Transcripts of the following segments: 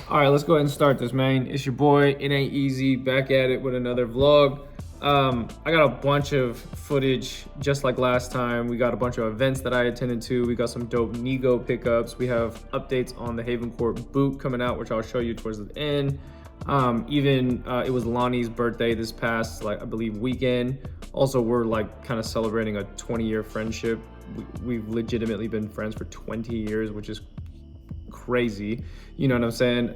All right, let's go ahead and start this, man. It's your boy, It Ain't Easy, back at it with another vlog. I got a bunch of footage just like last time. We got a bunch of events that I attended to. We got some dope Nego pickups. We have updates on the Haven Court boot coming out, which I'll show you towards the end. It was Lonnie's birthday this past, I believe, weekend. Also, we're kind of celebrating a 20-year friendship. We've legitimately been friends for 20 years, which is crazy, you know what I'm saying?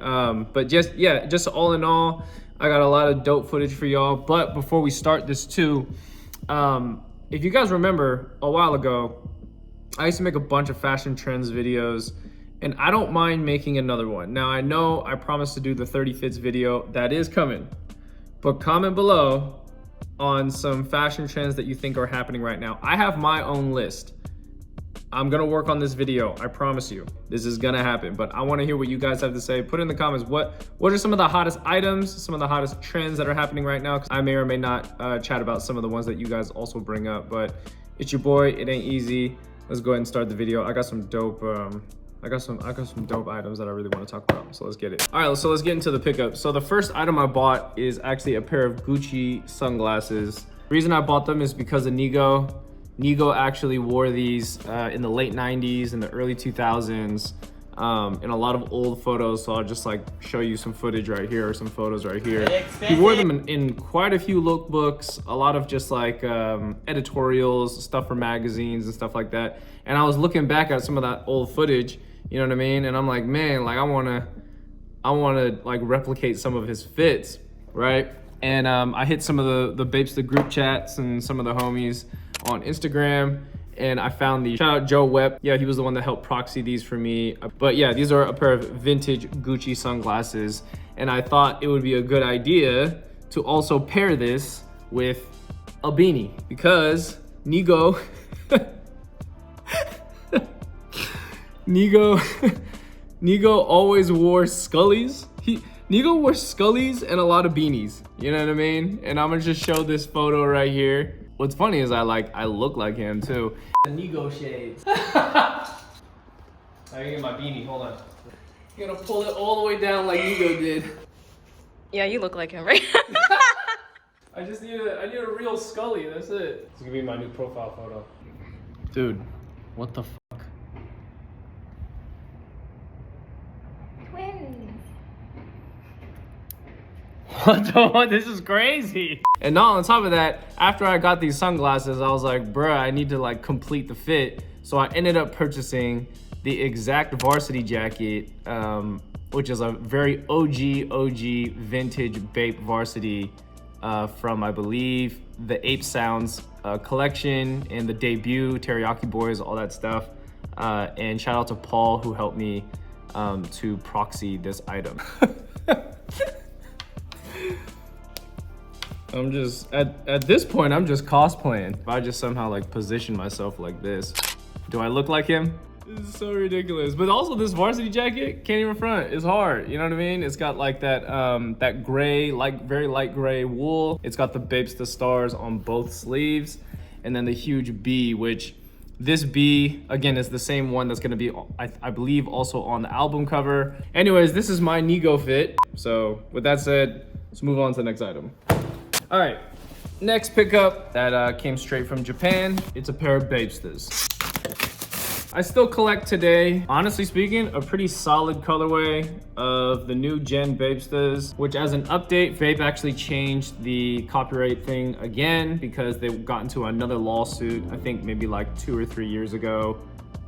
But just all in all, I got a lot of dope footage for y'all. But before we start this too, if you guys remember a while ago, I used to make a bunch of fashion trends videos, and I don't mind making another one. Now I know I promised to do the 30 fits video. That is coming, but comment below on some fashion trends that you think are happening right now. I have my own list. I'm gonna work on this video, I promise you. This is gonna happen, but I wanna hear what you guys have to say. Put in the comments, what are some of the hottest items, some of the hottest trends that are happening right now? 'Cause I may or may not chat about some of the ones that you guys also bring up, but it's your boy, It Ain't Easy. Let's go ahead and start the video. I got some dope, I got some dope items that I really wanna talk about, so let's get it. All right, so let's get into the pickup. So the first item I bought is actually a pair of Gucci sunglasses. The reason I bought them is because of Nego. Nego actually wore these in the late 90s and the early 2000s in a lot of old photos. So I'll just show you some footage right here or some photos right here. He wore them in quite a few lookbooks, a lot of just editorials, stuff for magazines and stuff like that. And I was looking back at some of that old footage, you know what I mean? And I'm like, man, I wanna replicate some of his fits, right? And I hit some of the Bapesta group chats and some of the homies on Instagram, and I found these. Shout out Joe Webb. Yeah, he was the one that helped proxy these for me. But yeah, these are a pair of vintage Gucci sunglasses, and I thought it would be a good idea to also pair this with a beanie, because Nego Nego always wore Scullies. Nego wore Scullies and a lot of beanies, you know what I mean? And I'm gonna just show this photo right here. What's funny is I look like him too. Nego shades. I gotta get my beanie, hold on. You gotta pull it all the way down like Nego did. Yeah, you look like him, right? I need a real Scully, that's it. This is gonna be my new profile photo. Dude, what the fuck? Twins. What? This is crazy. And now on top of that, after I got these sunglasses, I was like, bruh, I need to complete the fit. So I ended up purchasing the exact varsity jacket, which is a very OG vintage Bape varsity from, I believe, the Ape Sounds collection and the debut, Teriyaki Boys, all that stuff. And shout out to Paul who helped me to proxy this item. I'm just, at this point, I'm just cosplaying. If I just somehow position myself like this, do I look like him? This is so ridiculous. But also this varsity jacket, can't even front, it's hard, you know what I mean? It's got that gray, very light gray wool. It's got the Bapesta stars on both sleeves. And then the huge B, which this B, again, is the same one that's gonna be, I believe, also on the album cover. Anyways, this is my Nego fit. So with that said, let's move on to the next item. All right, next pickup that came straight from Japan. It's a pair of Bapestas. I still collect today, honestly speaking, a pretty solid colorway of the new gen Bapestas, which as an update, Vape actually changed the copyright thing again because they got into another lawsuit, I think maybe 2 or 3 years ago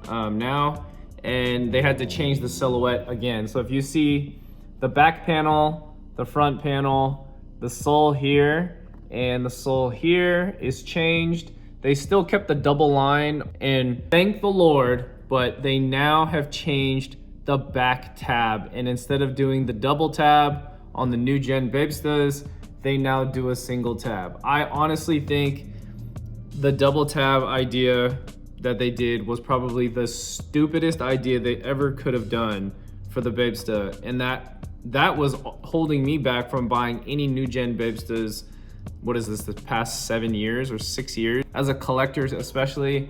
now, and they had to change the silhouette again. So if you see the back panel, the front panel, the sole here and the sole here is changed. They still kept the double line, and thank the Lord, but they now have changed the back tab. And instead of doing the double tab on the new gen Bapestas, they now do a single tab. I honestly think the double tab idea that they did was probably the stupidest idea they ever could have done for the Bapesta, and that was holding me back from buying any new gen Bapestas. What is this, the past 7 years or 6 years? As a collector especially,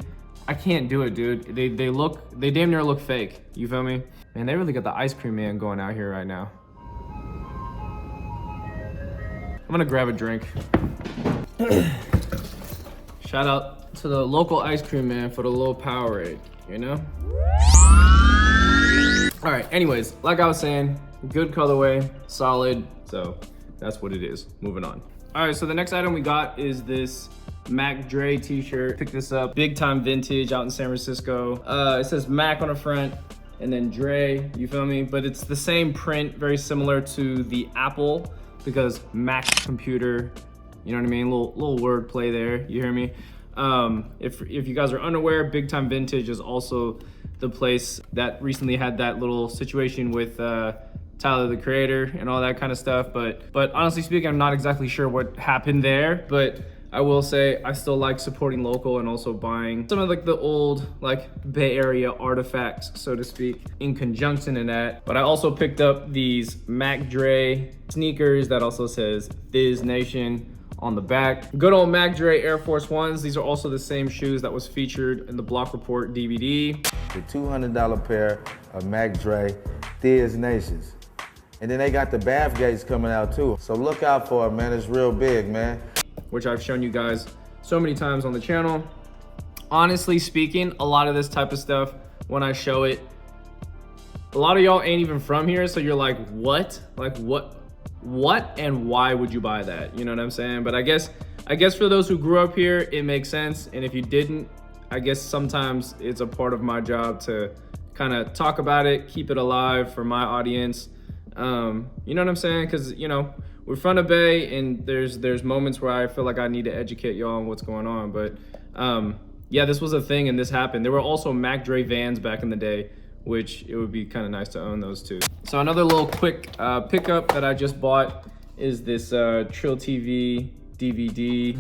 I can't do it, dude. They damn near look fake, you feel me? Man, they really got the ice cream man going out here right now. I'm gonna grab a drink. Shout out to the local ice cream man for the little Powerade, you know? All right, anyways, like I was saying, good colorway, solid, so that's what it is. Moving on. All right, so the next item we got is this Mac Dre t-shirt. Picked this up, big time vintage out in San Francisco. It says Mac on the front and then Dre, you feel me? But it's the same print, very similar to the Apple, because Mac computer, you know what I mean? Little word play there, you hear me? If you guys are unaware, Big Time Vintage is also the place that recently had that little situation with Tyler the Creator and all that kind of stuff. But honestly speaking, I'm not exactly sure what happened there, but I will say I still like supporting local and also buying some of like the old like Bay Area artifacts, so to speak, in conjunction in that. But I also picked up these Mac Dre sneakers that also says Thiz Nation on the back. Good old Mac Dre Air Force Ones. These are also the same shoes that was featured in the Block Report DVD. The $200 pair of Mac Dre Thiz Nations. And then they got the Bath Gates coming out too. So look out for it, man. It's real big, man. Which I've shown you guys so many times on the channel. Honestly speaking, a lot of this type of stuff, when I show it, a lot of y'all ain't even from here, so you're like, what? Like what and why would you buy that? You know what I'm saying? But I guess for those who grew up here, it makes sense. And if you didn't, I guess sometimes it's a part of my job to kind of talk about it, keep it alive for my audience. You know what I'm saying? Because, you know, we're from the Bay, and there's moments where I feel like I need to educate y'all on what's going on. But yeah, this was a thing and this happened. There were also Mac Dre Vans back in the day, which it would be kind of nice to own those too. So another little quick pickup that I just bought is this Trill TV DVD.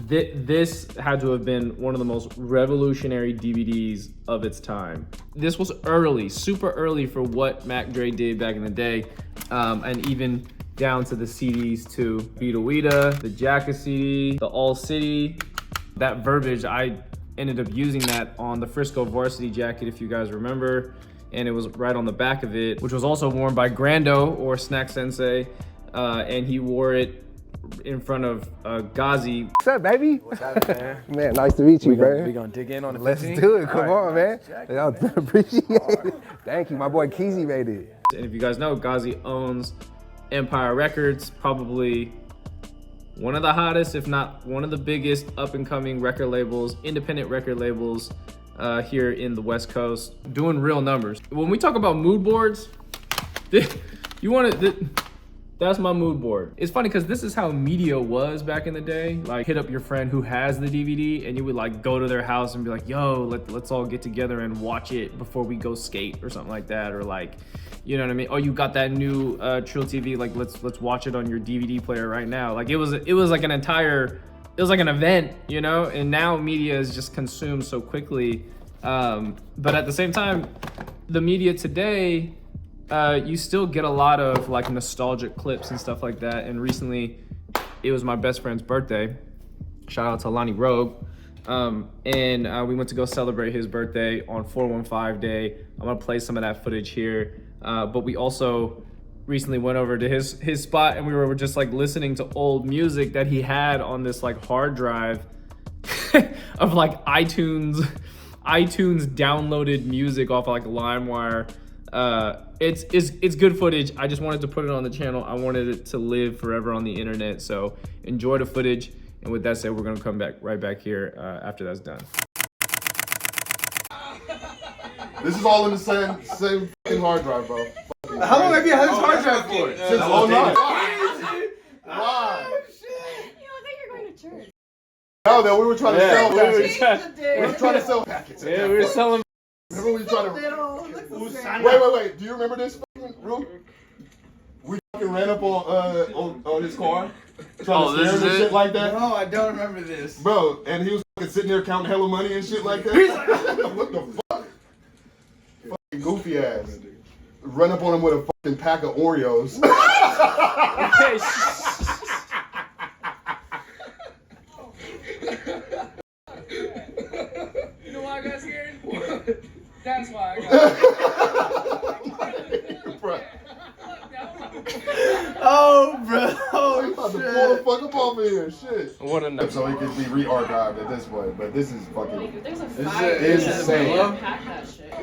This had to have been one of the most revolutionary DVDs of its time. This was early, super early for what Mac Dre did back in the day, and even down to the CDs too. Vita Wita, the Jacka CD, the All City. That verbiage, I ended up using that on the Frisco varsity jacket, if you guys remember. And it was right on the back of it, which was also worn by Grando or Snack Sensei. And he wore it in front of Ghazi. What's up, baby? What's happening, man? Man, nice to meet you, man. We gonna dig in on the Let's 15? do it. Come All on, right, man. man. I appreciate it. Thank you. My boy Keezy made it. And if you guys know, Ghazi owns Empire Records, probably one of the hottest, if not one of the biggest up and coming record labels, independent record labels here in the West Coast, doing real numbers. When we talk about mood boards, that's my mood board. It's funny because this is how media was back in the day. Like, hit up your friend who has the DVD and you would like go to their house and be like, yo, let's all get together and watch it before we go skate or something like that. Or like, you know what I mean? Oh, you got that new Trill TV, like let's watch it on your DVD player right now. Like it was like an event, you know? And now media is just consumed so quickly. But at the same time, the media today, you still get a lot of like nostalgic clips and stuff like that. And recently it was my best friend's birthday. Shout out to Lonnie Rogue. And we went to go celebrate his birthday on 415 day. I'm gonna play some of that footage here. But we also recently went over to his spot and we were just like listening to old music that he had on this like hard drive of like iTunes downloaded music off of like LimeWire. It's good footage. I just wanted to put it on the channel. I wanted it to live forever on the internet. So enjoy the footage. And with that said, we're gonna come back right back here after that's done. This is all in the same fucking hard drive, bro. How long have you had this hard drive for? Since 09. You Why? look like you're going to church. No, that we were trying to sell packets. We We were trying to sell packets. Yeah, we were selling. Remember we tried to... Wait. Do you remember this fucking room? We fucking ran up on his car. Trying to scare him and shit like that. No, I don't remember this. Bro, and he was fucking sitting there counting hella money and shit like that. What the fuck? Fucking goofy ass. Run up on him with a fucking pack of Oreos. You know why I got scared? That's why I got scared. Bro. Oh, bro. About to pull the fuck up off of here. Shit. What a night. So it could be re-archived at this point, but this is fucking There's a Is fire. it- is it insane. Pack that shit.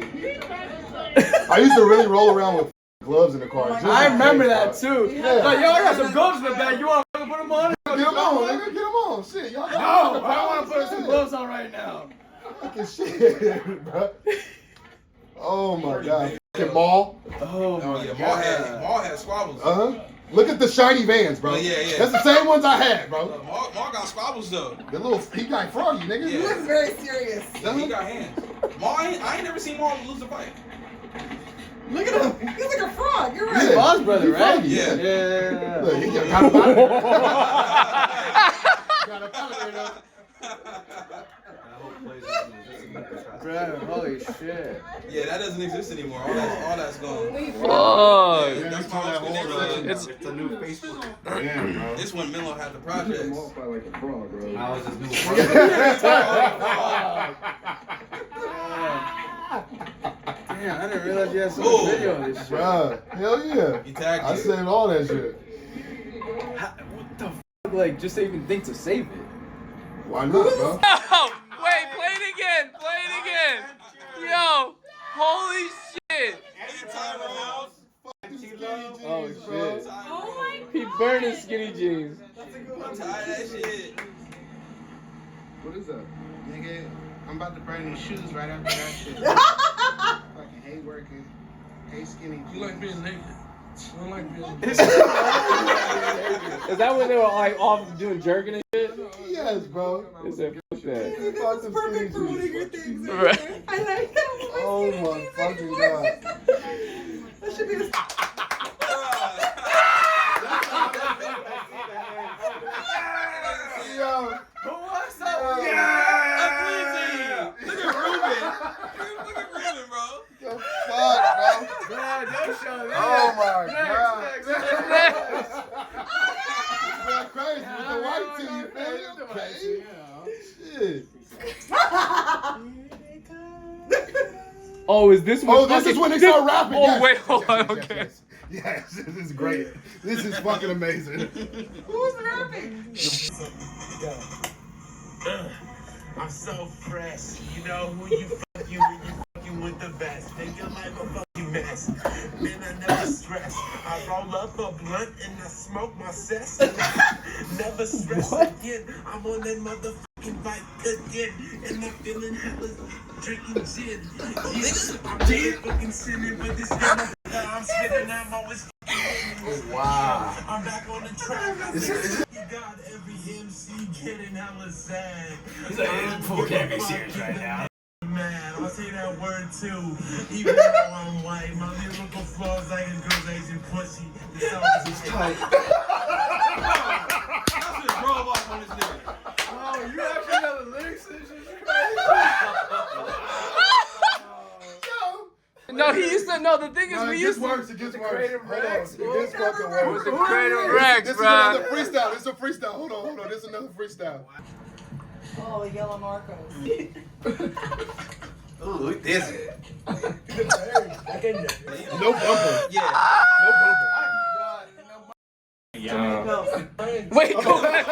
I used to really roll around with gloves in the car. just I in remember case, that bro. too. Yeah. Like, yo, I got some gloves in the bag. You want to put them on? Get them on, nigga. Get them on. Shit, y'all No, I want to put some shit. gloves on right now. Fucking shit, bro. Oh my god. Fucking mall. Oh my yeah, god. Maul had squabbles. Look at the shiny Vans, bro. Oh, yeah, yeah. That's the same ones I had, bro. Maul got squabbles though. The little, he got froggy, nigga. Yeah. He looks very serious. He got hands. Maul, I ain't never seen Maul lose a fight. Look at him. He's like a frog. You're right. Yeah. Boss brother, He right? froggy, Yeah. Yeah. Look, he got out of there. Got up out of there, though. Bro, holy shit. Yeah, that doesn't exist anymore. All that's gone. Fuck. Yeah, That's he my told that whole whole section. It's It's a new Facebook. Damn, bro. This when Milo had the projects. Like a frog, bro. I was just new. Damn, I didn't realize you had some Ooh. video of this shit. Bruh, hell yeah. He tagged I you. saved all that shit. What the fuck? Like, just to even think to save it. Why not, bro? Oh, wait, play it again. Play it again. Yo, holy shit. Oh shit. Oh my He burned his skinny jeans. I'm tired of that shit. What is that? Nigga, I'm about to burn these shoes right after that shit. Fucking hate working. Hate skinny. You like being naked. I don't like being Is that when they were like off doing jerking and shit? Yes, bro. Is it fuck that? Fuck them perfect for skinny one of your jeans. things. Right. I like that. Oh my fucking god. That should be the. Yo. What's up? Yeah! Look at Ruben. Look at Ruben, bro. The fuck, bro? Man, don't show that. Oh my god. Next. You're crazy with the white tee, you feel me? Okay. Shit. Oh, is this when? Oh, this is when they start rapping. Oh, yes. wait, hold on, Yes, okay. yes, yes, this is great. This is fucking amazing. Who's rapping? I'm so fresh. You know who you fucking when you fucking with the best. Make your life a fucking mess. Man, I never stress. I roll up a blunt and I smoke my cess. Never stress again. I'm on that motherfucking bike again. And I'm feeling hella drinking gin. Yeah, I'm fucking sinning, but this shit I'm spitting, I'm always Wow. I'm back on the track. You got every MC getting hella sad. He's like, this fool can't be serious right now. Man, I'll say that word too. Even though I'm white, my lyrical flaws like a girl's Asian pussy. This song is tight. I should have drove off on this nigga. Oh, you actually know the lyrics to this shit? No, he used to. No, the thing is, No, we it used gets to. worse. It gets worse. Creative Hold on. Rex, It gets fucking worse. The Creative Rex, This is bro. another freestyle. This is a freestyle. Hold on. This is another freestyle. Oh, yellow Marcos. Ooh, look at this. No bumper. Yeah. No bumper. Wait, go back.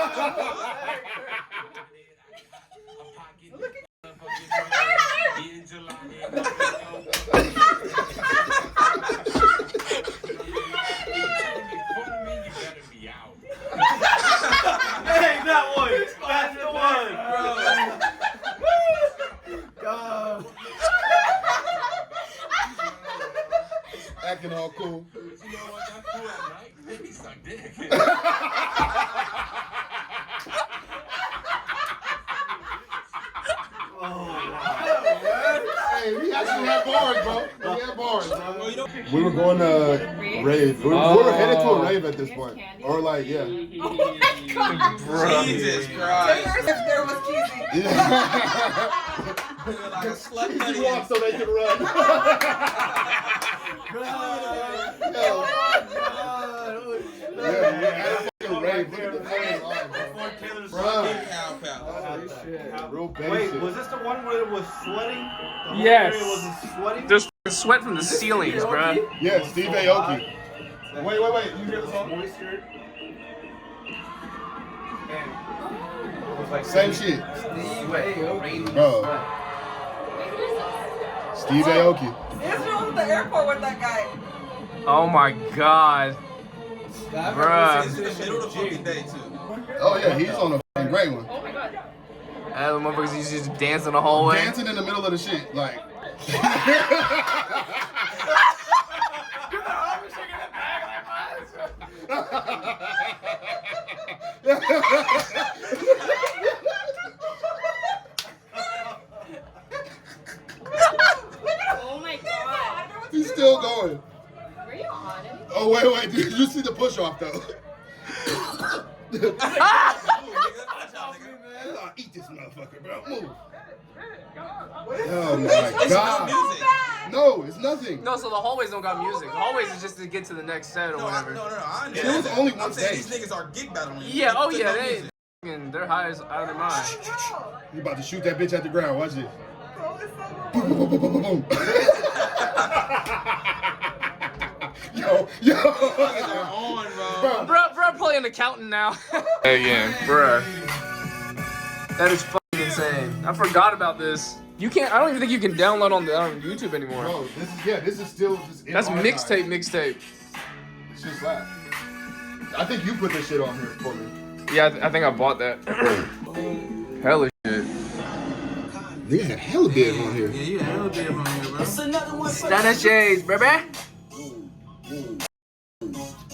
Hey, that one. That's the one, bro. Acting all cool. Hey, we actually had bars, bro. We had bars, bro. We were going to rave. We were headed to a rave at this point. Or like, yeah. Oh my god. Jesus Christ. If there was Keezy. Like a slut Easy nutty. walk so they can run. Yo. Yeah, we had a fucking rave. Look at the flames on, bro. Bro, Cow pal. real basic. Wait, was this the one where it was sweating? The whole Yes. area wasn't sweating? There's sweat from the ceilings, bro. Yeah, Steve Aoki. Wait. You hear the song? Moisture. Same shit. Bro. Steve Aoki. Israel was at the airport with that guy. Oh my god. Bruh. It's in the middle of the fucking day too. Oh yeah, he's on a fucking great one. Oh my god. That motherfuckers used to just dance in the hallway. Dancing in the middle of the shit, like. Oh my god. He's still going. Were you on it? Oh wait, did you see the push off though? Eat this motherfucker, bro. Move. Oh my god. No, it's nothing. No, so the hallways don't got music. The hallways is just to get to the next set or whatever. No, I It understand. was only one I'm saying stage. these niggas are gig battling. Yeah, oh There's yeah, no music. they're high as out of their mind. You about to shoot that bitch at the ground. Watch this. Boom, boom, boom, boom, boom, boom. Yo. Niggas are on, bro. Bruh playing accountant now. Again, bruh. That is fucking insane. I forgot about this. You can't. I don't even think you can download on YouTube anymore. Bro, this is still just. That's mixtape. It's just that. I think you put this shit on here for me. Yeah, I think I bought that. Hella shit. They had hella bit on here. Yeah, you had a little bit on here, bro. Stunner shades, baby.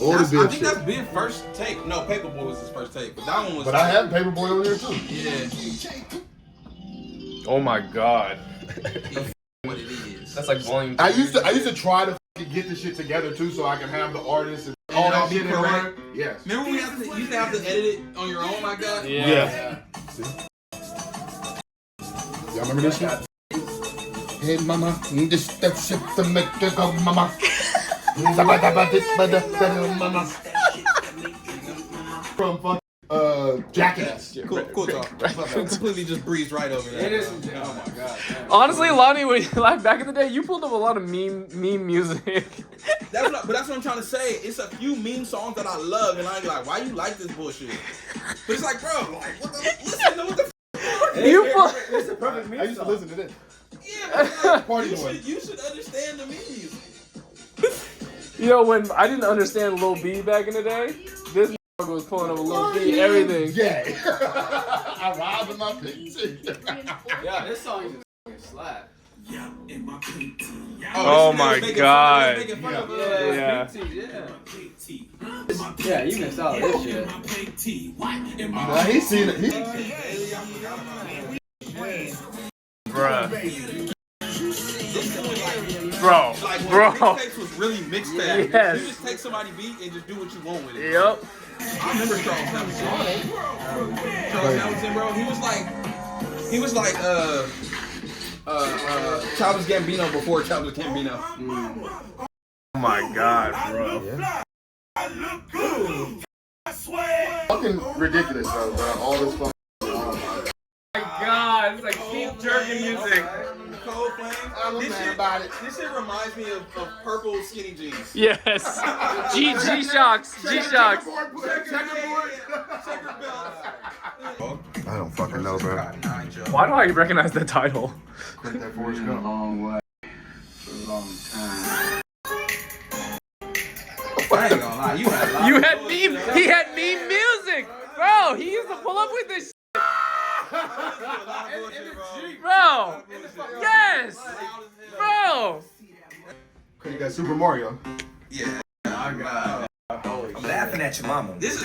All the I bit think shit. that's been first take. No, Paperboy was his first take, but that one was. But I have Paperboy on there too. Yeah. Oh my god. What it is. That's like volume. I used to try to get the shit together too, so I can have the artists and all that shit in order. Yes. Remember we used to have to edit it on your own like that? Yeah. See? Y'all remember this shit? Hey mama, this that shit to make the go mama. From fucking Jackass. Cool talk. Completely just breezed right over that. It is. Oh my god. Honestly, Lonnie, like back in the day, you pulled up a lot of meme music. But that's what I'm trying to say. It's a few meme songs that I love, and I'm like, why you like this bullshit? But it's like, bro, like, listen to what the. It's a perfect meme I used to song. listen to this. Yeah, but like, Party you boy. should understand the memes. You know, when I didn't understand Lil B back in the day, this motherfucker was pulling up a Lil B, everything. Yeah. I ride in my PT. Yeah, this song is just fucking slap. Oh my god. Yeah. Yeah, you missed out on this shit. Nah, he's seen it. Bruh. Like, Bro. mixtapes was really mixtape. Yes. You just take somebody beat and just do what you want with it. Yep. I remember Charles Hamilton. Charles Hamilton, bro. He was like Childish Gambino before Childish Gambino. Oh my god, bro. Fucking ridiculous though, bro. All this fucking. Oh my god, it's like keep jerking music. Cold Flame. I'm a man about it. This shit reminds me of purple skinny jeans. Yes. G-Shocks. G-Shocks. I don't fucking know, bro. Why do I recognize the title? Quit that Forrest Gump. I ain't gonna lie, you had a lot. You had meme. He had meme music, bro. He used to pull up with this. Bro. Yes. Bro. You got Super Mario. Yeah. I'm laughing at your mama. This is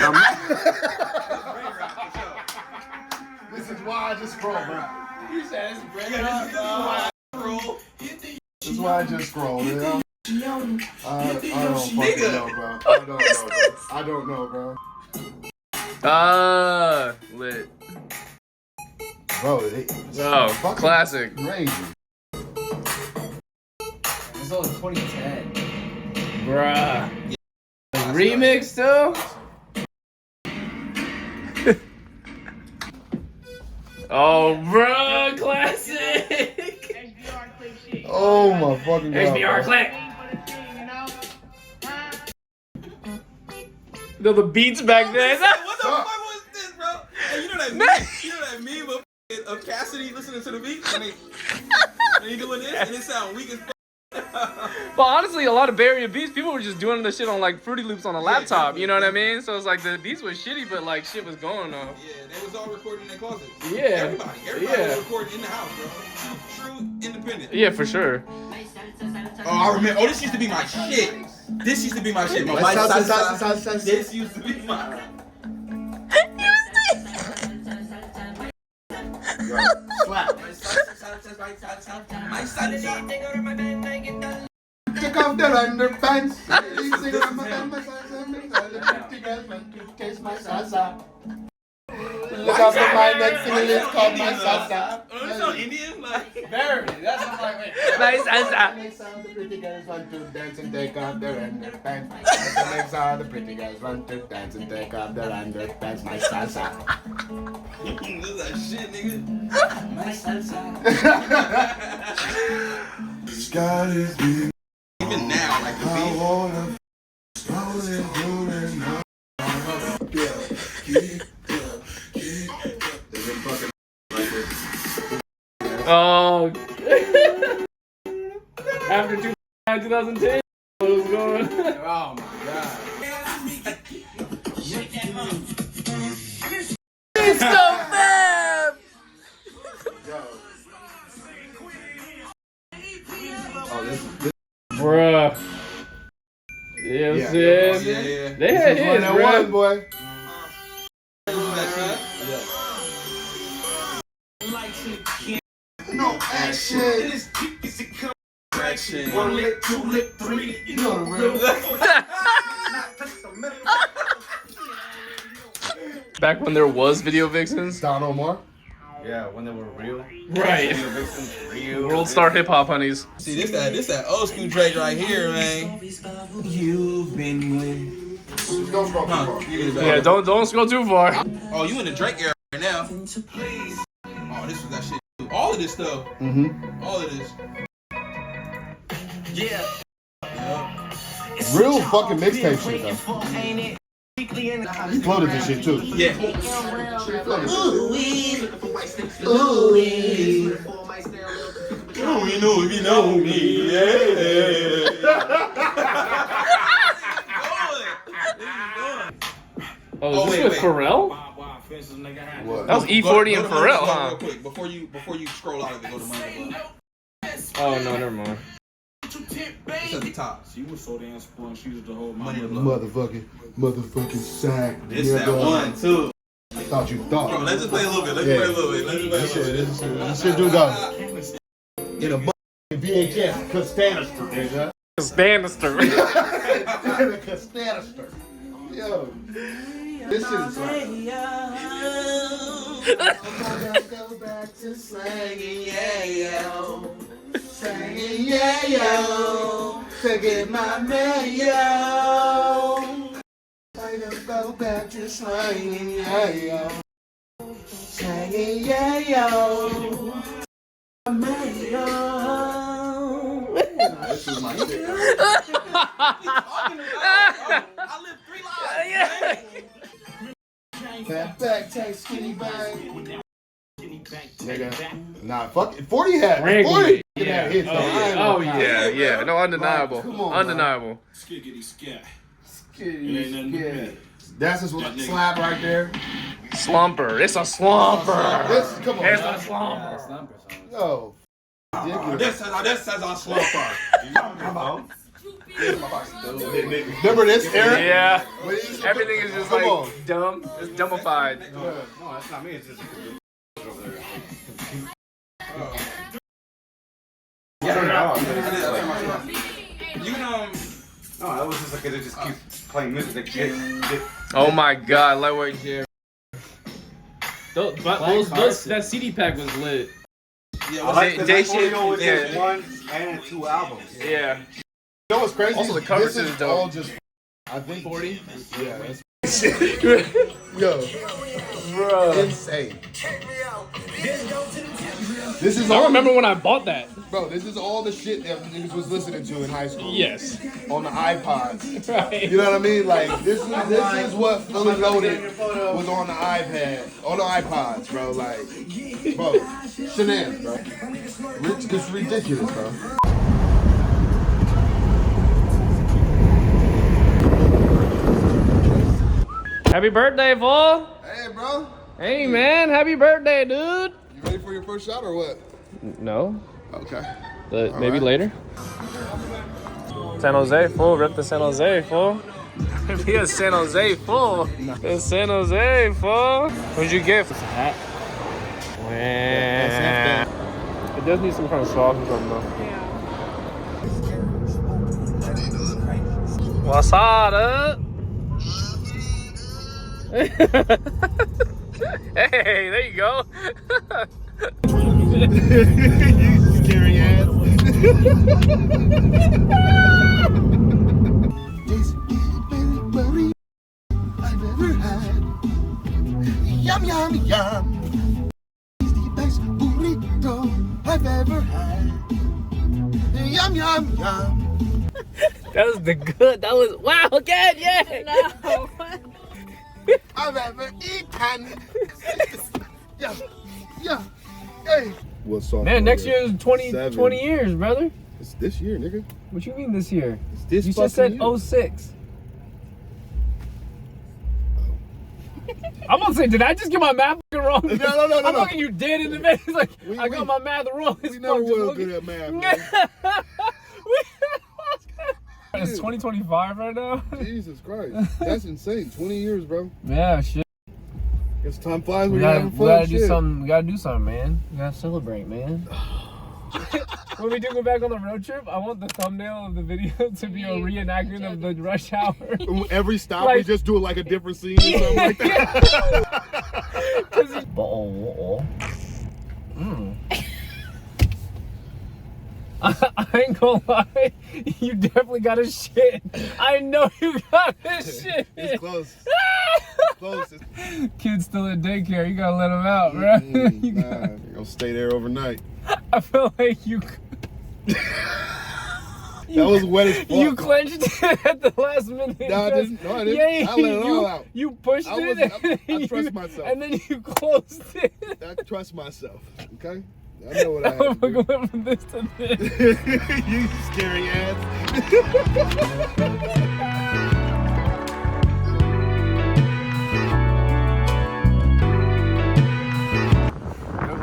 This is why I just scroll, bro. You said it's This is why I just scroll, you know? I don't fucking know, bro. I don't know, bro. Lit. Bro, Oh, classic. Crazy. It's all 2010. Bruh. Remix too? Oh, bruh, classic. Oh my fucking god. HBR click. No, the beats back then. what the fuck was this, bro? that meme of Cassidy listening to the beat? I mean, when he doing this and it sound weak as fuck. But honestly, a lot of Barrier beats, people were just doing the shit on like Fruity Loops on a laptop. You know what I mean? So it's like the beats was shitty, but like shit was going on. Yeah, they was all recording in their closets. Yeah. Everybody was recording in the house, bro. True independent. Yeah, for sure. Oh, I remember. Oh, this used to be my shit. This used to be my shit. My salsa. This used to be my. Slap. My salsa. Take off their underpants. Taste my salsa. Look up at my next single, it's called my salsa. Oh, it's on Indian? Like, Barry, that's not like, wait. Nice salsa. Makes all the pretty girls want to dance and take off their underpants. That makes all the pretty girls want to dance and take off their underpants. My salsa. this is that shit, nigga. My salsa. Sky is blue. Even now, like the Oh. After 2010, what was going? Oh my god. It's so fab. Oh, this Bruh. Yeah. They had hits, one bruh. boy. No action. action. 1 lick, 2 lick, 3. You know the real. Back when there was video vixens. Don Omar. Yeah, when they were real. Right. Real. World star hip hop honeys. See, this that old school Drake right here, man. You've been with. Don't scroll too far. Yeah, don't scroll too far. Oh, you in the Drake era right now. Oh, this was that shit. All of this stuff. Mm-hmm. All of this. Yeah. Real fucking mixtape shit though. He floated this shit too. Yeah. Ooh. You know if you know me. Oh, is this with Pharrell? What? That was E40 and Pharrell, Real huh? quick, before you scroll out of it, go to Money Club. Oh no, never mind. It's at the top. She was so damn sprung, she was the whole Money money. Club. Motherfucking sack. This that one too. Thought you thought. Bro, let's just play a little bit. Let's play a little bit. Let's play a little bit. This shit do go. In a VHS canister, nigga. Bannister. In a canister. Yo. This shit is like. Go back to slanging, yeah, yo. Slanging, yeah, yo. To get my man, yo. I gotta go back to slanging, yeah, yo. Slanging, yeah, yo. Man, yo. This is my shit. I live 3 lives. Fat back, take skinny bang. Nigga, nah, fuck it. 40 had Ranky. 40 Yeah. had hits though. I ain't Oh gonna lie. yeah. No, undeniable. Like, come on, Undeniable. Skiggity scat. Yeah. That's just what slap right there. Slumper. It's a slumper. This, come on. It's man. a slumper. No. Ridiculous. This says our slumper. Come on. Remember this era? Yeah. When he used to Everything put- is just come like on. dumb. It's dumbified. No, that's not me. It's just over there. You know. No, that was just like they just keep playing music. They get. Oh my god, lightweight jam. That CD pack was lit. Yeah, I what's like that? Day that only shit, always yeah. has 1 and 2 albums. Yeah. You know what's crazy? Also, the cover this shit is is dope. all just, I think 40? Yeah, that's yo, Bro. insane. This is I all. remember when I bought that. Bro, this is all the shit that niggas was listening to in high school. Yes. On the iPods. Right. You know what I mean? Like, this is what Fully Loaded was on the iPad, on the iPods, bro. Like, bro, shenanigans, bro. It's ridiculous, bro. Happy birthday, fool. Hey, bro. Hey, man. Happy birthday, dude. You ready for your first shot or what? No. Okay. But All maybe right. later. San Jose, fool. Rip the San Jose, fool. Be a San Jose, fool. The San Jose, fool. What'd you get? It's a hat. It does need some kind of sauce or something, though. Yeah. What's up? Hey, there you go. You scary ass. This is the best burrito I've ever had. Yum, yum, yum. It's the best burrito I've ever had. Yum, yum, yum. That was the good. That was wow. Again, yeah. No. I've ever eaten. Yeah, yeah, hey. What's up? Man, next year is 20 years, brother. It's this year, nigga. What you mean this year? It's this You fucking just said year. 06. I'm gonna say, did I just get my math wrong? No. I'm looking you dead in the face. Like, I got my math wrong. We never were good at math, man. It's 2025 right now. Jesus Christ. That's insane. 20 years, bro. Yeah, shit. Guess time flies when We you're gotta, having we fun. gotta do something. We gotta do something, man. We gotta celebrate, man. When we do go back on the road trip, I want the thumbnail of the video to be a reenactment of the rush hour. Every stop, Like- we just do it like a different scene or something like that. I ain't gonna lie, you definitely got a shit. I know you got a shit. It's close. Close. Kid's still in daycare. You gotta let him out, right? You Nah, gotta- you're gonna stay there overnight. I feel like you. That was wet as fuck. You clenched it at the last minute. No, I didn't. No, I didn't. Yeah, I let it all out. You pushed I trust myself. and then you closed it. I trust myself. Okay? I know what I have to I'm going from this to this. do. You scary ass.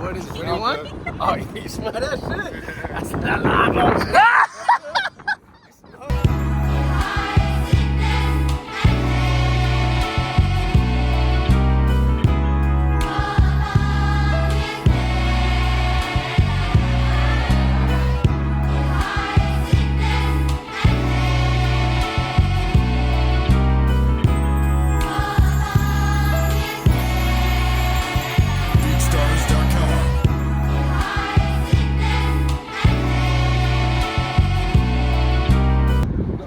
What is it? What do you want? Oh, you smell that shit? That's not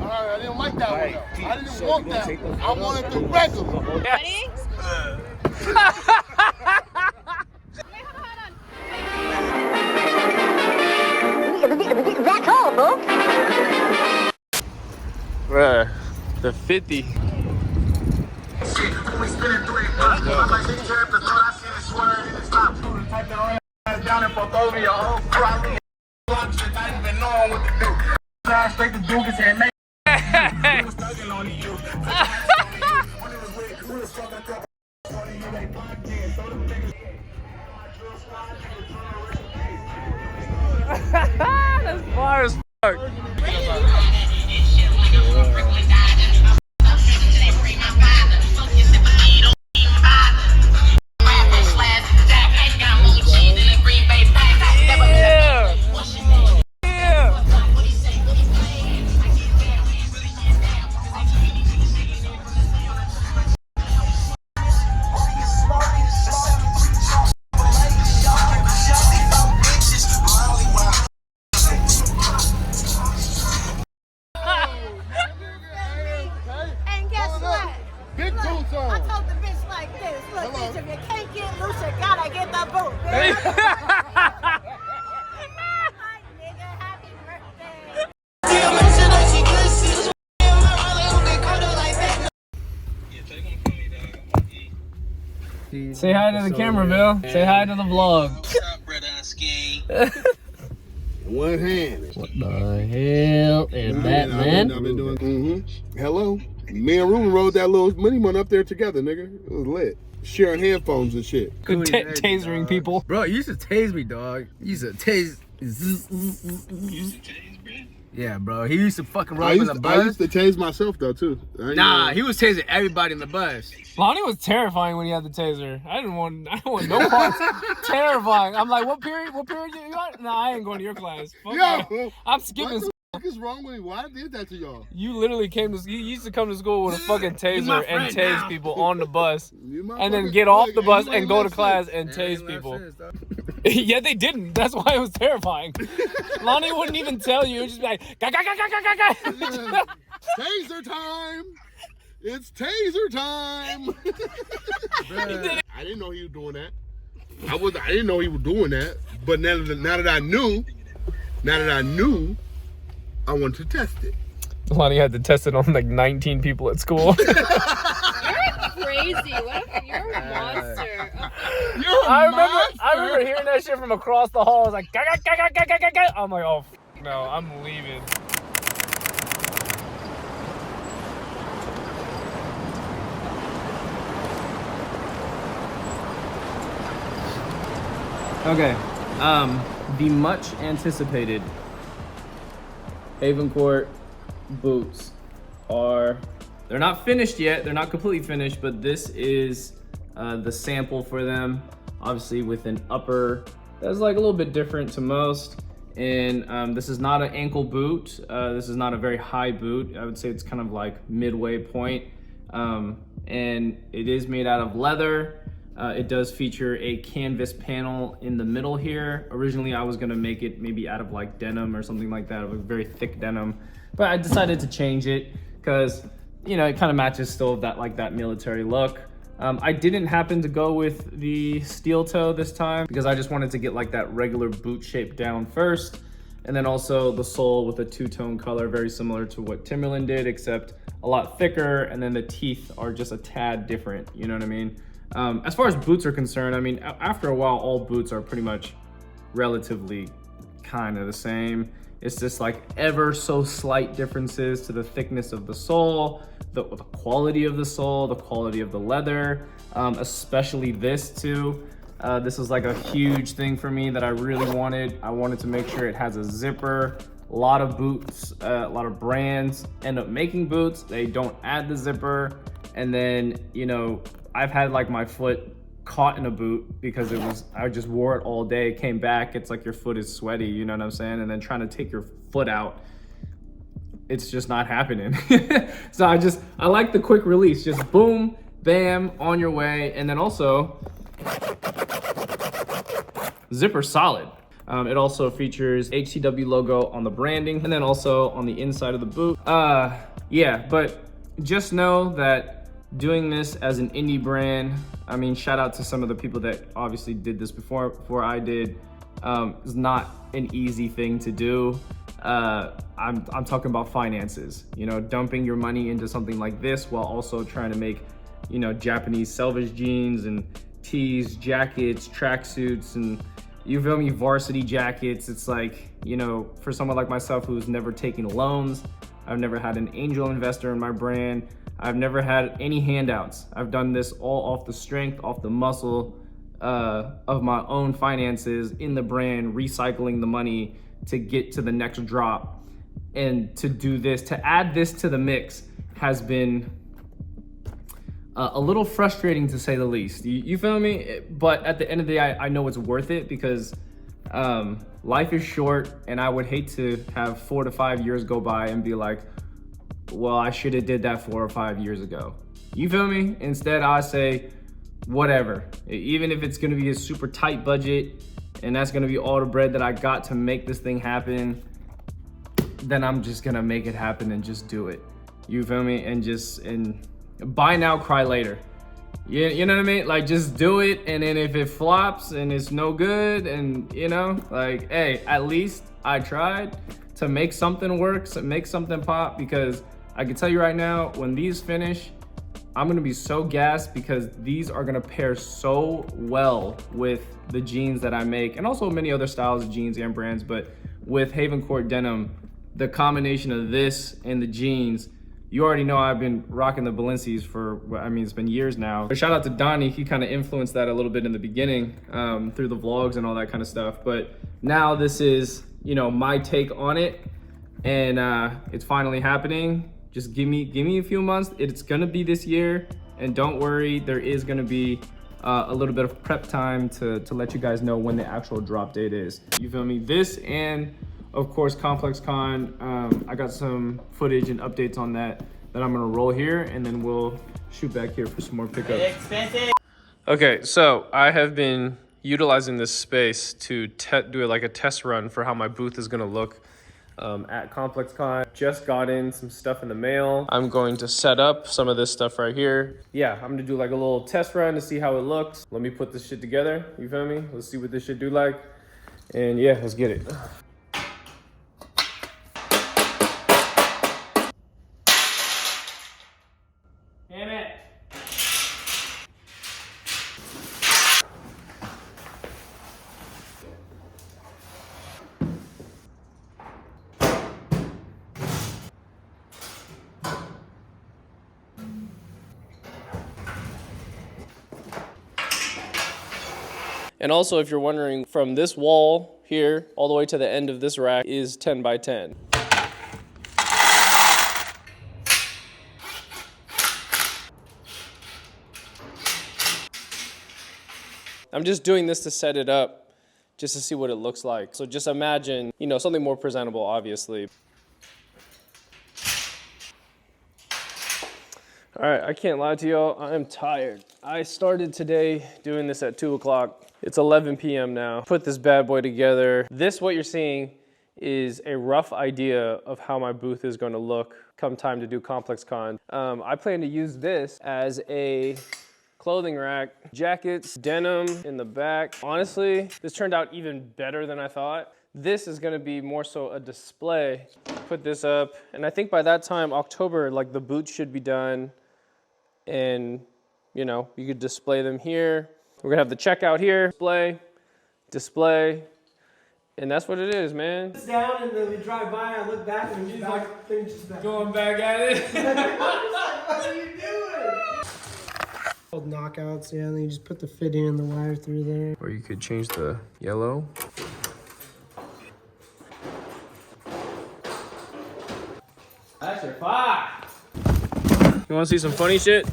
I didn't like that one. I didn't want that one. I wanted the regular. Ready? Bruh, the 50. That's far as fuck. Yeah. Yeah. And guess what? Big Look, boots I on. told the bitch like this. Look, Hello. bitch, if you can't get loose, you gotta get the boot, bitch. Say hi to the camera, Bill. Say hi to the vlog. What's up, brother Ski? One hand. What the hell is that, man? I've been doing. Hello. Me and Ruben rode that little mini one up there together, nigga. It was lit. Sharing headphones and shit. Good tasering people. Bro, you used to tase me, dog. You used to tase. Yeah, bro. He used to fucking roll in the bus. I used to tase myself though too. Nah, he was tasing everybody in the bus. Lonnie was terrifying when he had the taser. I didn't want no parts. Terrifying. I'm like, what period you got? Nah, I ain't going to your class. Fuck Yo, I'm skipping. What is wrong with me? Why I did that to y'all? You literally you used to come to school with a fucking taser and tase people on the bus, and then get off the bus and go to class and tase people. Yeah, they didn't. That's why it was terrifying. Lonnie wouldn't even tell you. It would just be like, ga, ga, ga, ga, ga, ga, ga. Taser time! It's taser time! I didn't know he was doing that. I didn't know he was doing that. But now that I knew, I wanted to test it. Lonnie had to test it on like 19 people at school. You're crazy. You're a monster. I remember hearing that shit from across the hall. I was like, ga, ga, ga, ga, ga, ga, ga. I'm like, oh, no, I'm leaving. Okay, the much anticipated Haven Court boots they're not finished yet. They're not completely finished, but this is the sample for them. Obviously with an upper that's like a little bit different to most. And this is not an ankle boot. This is not a very high boot. I would say it's kind of like midway point. And it is made out of leather. It does feature a canvas panel in the middle here. Originally, I was gonna make it maybe out of like denim or something like that, a very thick denim. But I decided to change it because, you know, it kind of matches still that military look. I didn't happen to go with the steel toe this time because I just wanted to get like that regular boot shape down first. And then also the sole with a two-tone color, very similar to what Timberland did, except a lot thicker. And then the teeth are just a tad different, you know what I mean? As far as boots are concerned, I mean, after a while, all boots are pretty much relatively kind of the same. It's just like ever so slight differences to the thickness of the sole, the quality of the sole, the quality of the leather, especially this too. This was like a huge thing for me that I really wanted. I wanted to make sure it has a zipper. A lot of boots, a lot of brands end up making boots. They don't add the zipper. And then, you know, I've had like my foot caught in a boot because I just wore it all day, came back, it's like your foot is sweaty, you know what I'm saying? And then trying to take your foot out, it's just not happening. So I like the quick release, just boom, bam, on your way. And then also, zipper solid. It also features HTW logo on the branding and then also on the inside of the boot. Yeah, but just know that doing this as an indie brand, I mean, shout out to some of the people that obviously did this before I did, is not an easy thing to do. I'm talking about finances, you know, dumping your money into something like this while also trying to make, you know, Japanese selvage jeans and tees, jackets, tracksuits, and you feel me, varsity jackets. It's like, you know, for someone like myself who's never taken loans, I've never had an angel investor in my brand, I've never had any handouts. I've done this all off the strength, off the muscle of my own finances in the brand, recycling the money to get to the next drop. And to do this, to add this to the mix has been a little frustrating to say the least. You feel me? But at the end of the day, I know it's worth it because life is short and I would hate to have 4 to 5 years go by and be like, well, I should have did that 4 or 5 years ago. You feel me? Instead, I say, whatever. Even if it's gonna be a super tight budget and that's gonna be all the bread that I got to make this thing happen, then I'm just gonna make it happen and just do it. You feel me? And buy now, cry later. You know what I mean? Like, just do it, and then if it flops and it's no good, and you know, like, hey, at least I tried to make something work, to make something pop, because I can tell you right now, when these finish, I'm gonna be so gassed because these are gonna pair so well with the jeans that I make, and also many other styles of jeans and brands, but with Haven Court denim, the combination of this and the jeans, you already know I've been rocking the Balenci's for, I mean, it's been years now. But shout out to Donnie, he kind of influenced that a little bit in the beginning through the vlogs and all that kind of stuff. But now this is, you know, my take on it, and it's finally happening. Just give me a few months. It's gonna be this year, and don't worry, there is gonna be a little bit of prep time to let you guys know when the actual drop date is. You feel me? This and of course Complex Con. I got some footage and updates on that I'm gonna roll here, and then we'll shoot back here for some more pickups. Expensive. Okay, so I have been utilizing this space to do like a test run for how my booth is gonna look at Complex Con. Just got in some stuff in the mail. I'm going to set up some of this stuff right here. Yeah, I'm gonna do like a little test run to see how it looks. Let me put this shit together, you feel me? Let's see what this shit do like. And yeah, let's get it. Damn it. And also, if you're wondering, from this wall here all the way to the end of this rack is 10 by 10. I'm just doing this to set it up, just to see what it looks like. So just imagine, you know, something more presentable, obviously. All right, I can't lie to y'all, I am tired. I started today doing this at 2 o'clock. It's 11 p.m. now. Put this bad boy together. This, what you're seeing, is a rough idea of how my booth is gonna look come time to do Complex Con. I plan to use this as a clothing rack, jackets, denim in the back. Honestly, this turned out even better than I thought. This is gonna be more so a display. Put this up, and I think by that time, October, like the boots should be done, and you know, you could display them here. We're gonna have the checkout here, display, and that's what it is, man. It's down, and then we drive by, I look back, and he's like, things just back. Going back at it. What are you doing? Old knockouts, yeah, and then you just put the fitting and the wire through there. Or you could change the yellow. That's your 5. You wanna see some funny shit?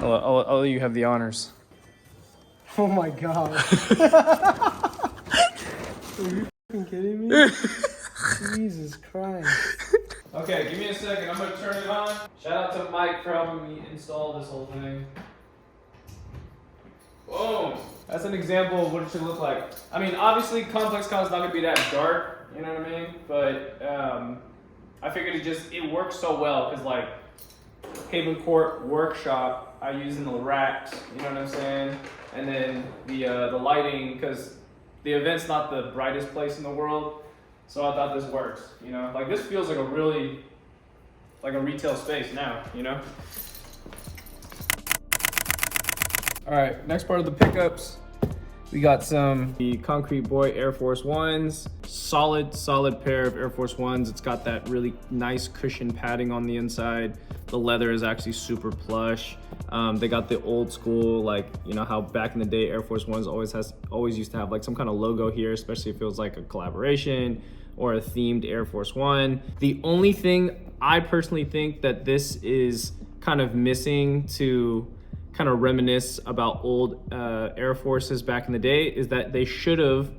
I'll let you have the honors. Oh my god. Are you fucking kidding me? Jesus Christ. Okay, give me a second. I'm gonna turn it on. Shout out to Mike for helping me install this whole thing. Boom. That's an example of what it should look like. I mean, obviously, Complex Con is not gonna be that dark, you know what I mean? But I figured it works so well because like Haven Court workshop, I use in the racks, you know what I'm saying? And then the lighting, because the event's not the brightest place in the world, so I thought this works, you know? Like this feels like a really, like a retail space now, you know? All right, next part of the pickups. We got the Concrete Boy Air Force Ones. Solid pair of Air Force Ones. It's got that really nice cushion padding on the inside. The leather is actually super plush. They got the old school, like, you know how back in the day Air Force Ones always used to have like some kind of logo here, especially if it was like a collaboration or a themed Air Force One. The only thing I personally think that this is kind of missing to kind of reminisce about old Air Forces back in the day is that they should have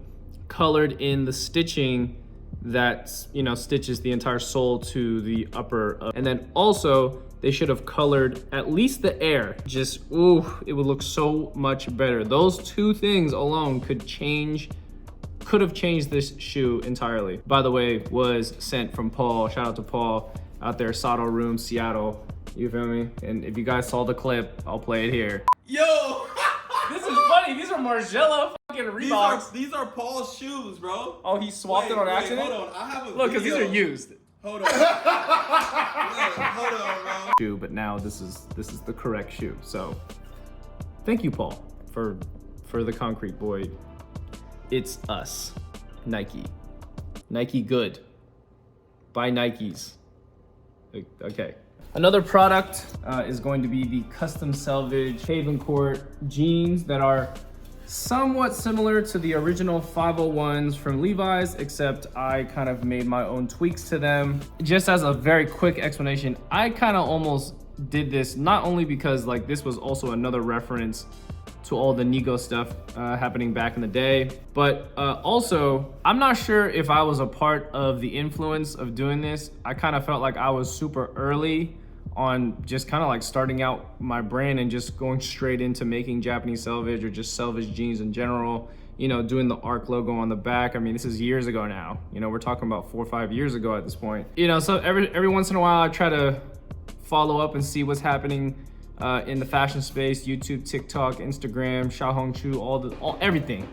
colored in the stitching that, you know, stitches the entire sole to the upper. And then also they should have colored at least the air. Just, ooh, it would look so much better. Those two things alone could have changed this shoe entirely. By the way, was sent from Paul. Shout out to Paul out there, Saddle Room, Seattle. You feel me? And if you guys saw the clip, I'll play it here. Yo! This is funny. These are Margiela fucking Reeboks. These are Paul's shoes, bro. Oh, he swapped it on accident? Hold on. I have a Look, because these video. are used. Hold on. Hold on, bro. Shoe, but now this is the correct shoe. So thank you, Paul, for the concrete boy. It's us, Nike. Nike good. Buy Nikes. Okay. Another product is going to be the custom selvage Haven Court jeans that are somewhat similar to the original 501s from Levi's, except I kind of made my own tweaks to them. Just as a very quick explanation, I kind of almost did this not only because like this was also another reference to all the Nego stuff happening back in the day, but also I'm not sure if I was a part of the influence of doing this. I kind of felt like I was super early on just kind of like starting out my brand and just going straight into making Japanese selvage or just selvage jeans in general, you know, doing the ARC logo on the back. I mean, this is years ago now, you know, we're talking about 4 or 5 years ago at this point, you know. So every once in a while I try to follow up and see what's happening in the fashion space, YouTube, TikTok, Instagram, Xiaohongshu, everything,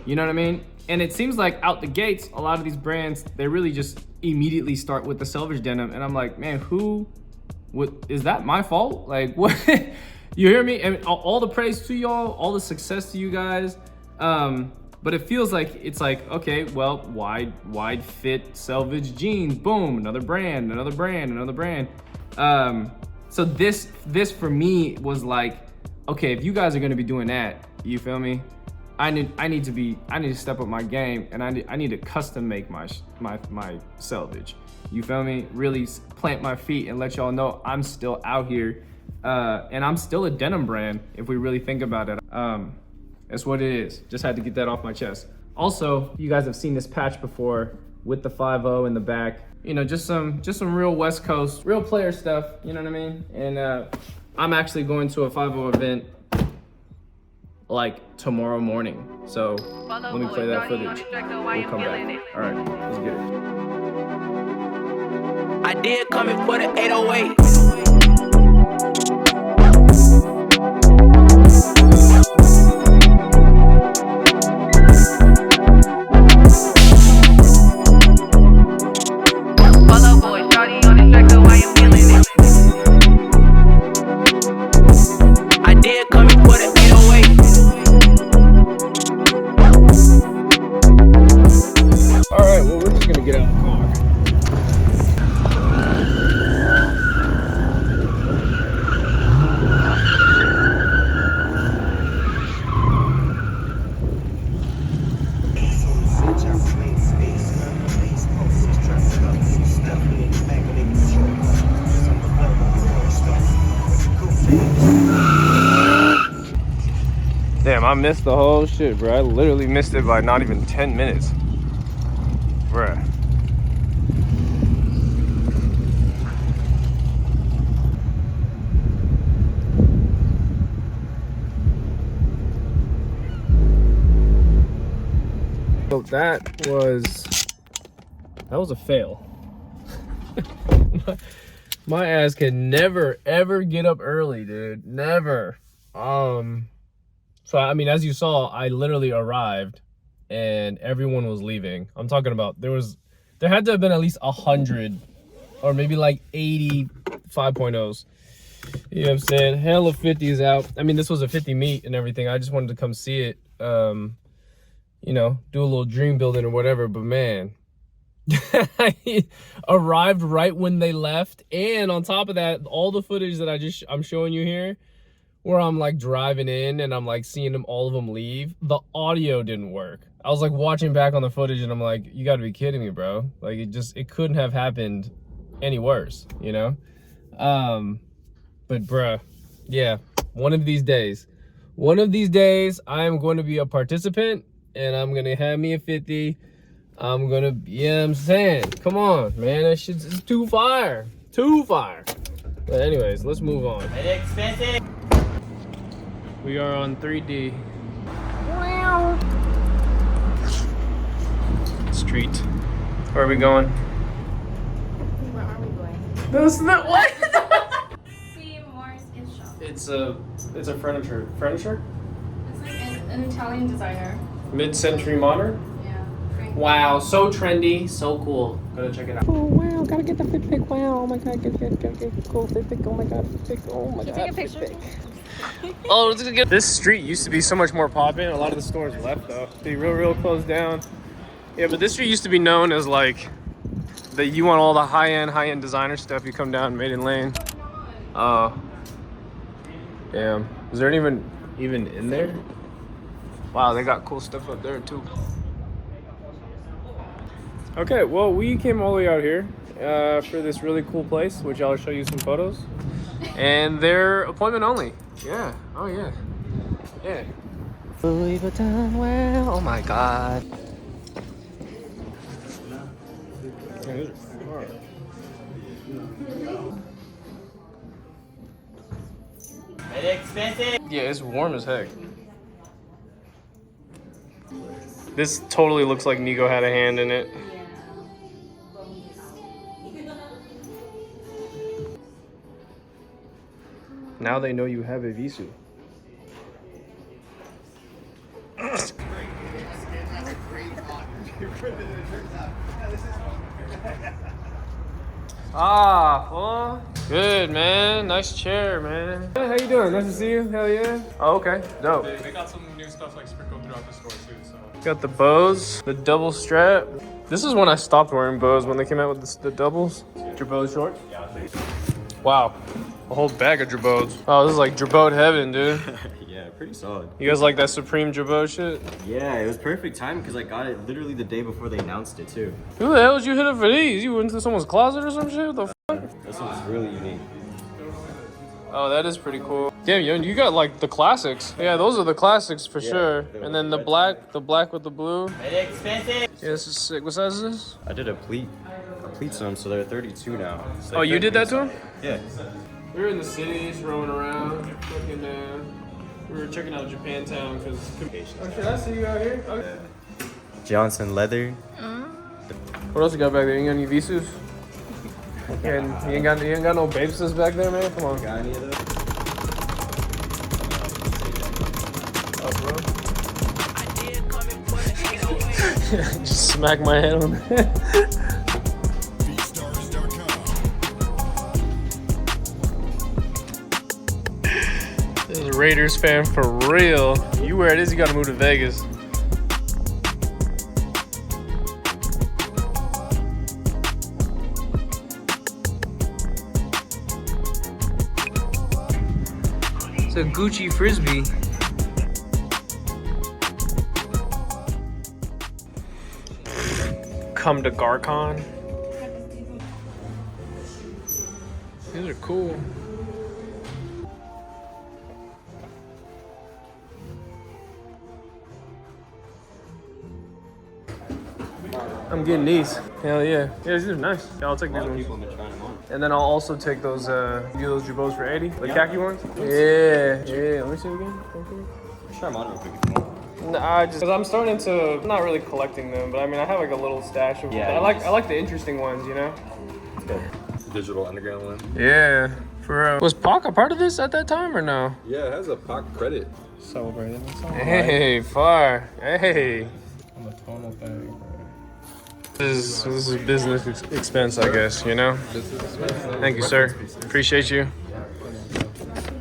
you know what I mean? And it seems like out the gates, a lot of these brands, they really just immediately start with the selvage denim, and I'm like, man, is that my fault? Like, what? You hear me? And all the praise to y'all, all the success to you guys. But it feels like it's like, okay, well, wide fit selvage jeans, boom, another brand, another brand, another brand. So this for me was like, okay, if you guys are gonna be doing that, you feel me? I need to step up my game, and I need to custom make my selvage. You feel me? Really plant my feet and let y'all know I'm still out here, and I'm still a denim brand if we really think about it. That's what it is. Just had to get that off my chest. Also, you guys have seen this patch before with the 5-0 in the back. You know, just some real West Coast, real player stuff. You know what I mean? And I'm actually going to a 5-0 event like tomorrow morning. So let me play that footage. We'll come back. All right, let's get it. I did come in for the 808. Follow boy, shawty on the track, so I am feeling it. I did come in for the 808. All right, well, we're just gonna get out of the car. Damn, I missed the whole shit, bro. I literally missed it by not even 10 minutes. Bruh. So that was a fail. my ass can never ever get up early, dude. Never. So I mean, as you saw, I literally arrived and everyone was leaving. I'm talking about there had to have been at least 100 or maybe like 80 5.0s. You know what I'm saying? Hell of 50s out. I mean, this was a 50 meet and everything. I just wanted to come see it. You know, do a little dream building or whatever, but man, I arrived right when they left. And on top of that, all the footage that I'm showing you here, where I'm like driving in and I'm like seeing all of them leave, the audio didn't work. I was like watching back on the footage and I'm like, you gotta be kidding me, bro. Like it couldn't have happened any worse, you know? But bruh, yeah, one of these days I am going to be a participant and I'm gonna have me a 50. I'm gonna, you know what I'm saying? Come on, man, that shit's too fire. But anyways, let's move on. Expensive. We are on 3D. Street. Where are we going? Where are we going? That's not what? See Morris gift shop. It's a furniture. It's like an Italian designer. Mid-century modern. Yeah. Wow, so trendy, so cool. Gotta check it out. Oh wow. gotta get the fit pic. Wow, oh my god, get cool fit pic. Oh my god, fit pic. Oh my god. Take a picture. Oh, let's get this street used to be so much more popping. A lot of the stores left though. They real closed down. Yeah, but this street used to be known as like that you want all the high-end designer stuff, you come down Maiden Lane. Damn. Is there even in there? Wow, they got cool stuff up there too. Okay, well, we came all the way out here for this really cool place, which I'll show you some photos. And they're appointment only. Yeah. Oh yeah. Yeah. Louis Vuitton. Wow. Oh my god. Yeah, it's warm as heck. This totally looks like Nigo had a hand in it. Now they know you have a Visu. Well, good, man. Nice chair, man. Hey, how you doing? Nice to see you. Hell yeah. Oh, okay. Dope. They got some new stuff like sprinkled throughout the store too. So got the bows, the double strap. This is when I stopped wearing bows, when they came out with the doubles. Jabot short? Yeah. Wow. A whole bag of Jabots. Oh, this is like Jabot heaven, dude. Yeah, pretty solid. You guys like that Supreme Jabot shit? Yeah, it was perfect time because I got it literally the day before they announced it too. Who the hell did you hit up for these? You went into someone's closet or some shit? What the fuck? This one's really unique. Oh, that is pretty cool. Damn, you got like the classics. Yeah, those are the classics for sure. And then the black with the blue. Very expensive. Yeah, this is sick. What size is this? I did a pleat some, so they're 32 now. Like oh, you did that to them? Yeah. We were in the city, just roaming around, looking. We were checking out Japantown because. Oh shit! I see you out here. Okay. Johnson leather. What else you got back there? You got any Visus? And you ain't got no babesis back there, man. Come on. Got any of those? Just smack my head on that. This is a Raiders fan for real. You wear this, you gotta move to Vegas. It's a Gucci Frisbee. Come to Garcon. These are cool. I'm getting these. Hell yeah. Yeah, these are nice. Yeah, I'll take these ones. And then I'll also take those those Jabots for 80. The khaki ones? Yeah. Yeah. Let me see it again. Try them on real quick if you want. Nah, just because I'm starting to, I'm not really collecting them, but I mean, I have like a little stash of them. I like the interesting ones, you know? digital underground one. Yeah, for real. Was Pac a part of this at that time or no? Yeah, it has a Pac credit. Celebrating. Hey, far. Hey. On the tonal thing. This is business expense, I guess, you know? Thank you, sir. Appreciate you.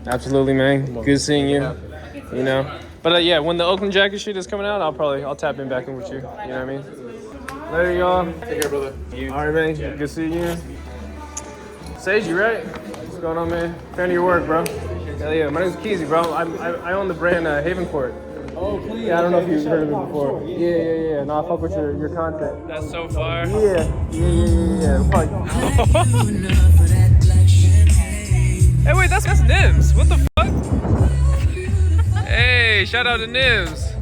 Absolutely, man. Good seeing you. You know? But yeah, when the Oakland jacket shit is coming out, I'll tap in back in with you. You know what I mean? Later, y'all. Take care, brother. All right, man. Good seeing you. Sage, you right? What's going on, man? Fan of your work, bro. Hell yeah. My name's Keezy, bro. I own the brand Haven Court. Oh, please. Yeah, I don't know if you've heard of it before. Yeah. No, I fuck with your content. That's so far. Yeah. Hey, wait, that's Nims. What the fuck? Hey, shout out to Nims.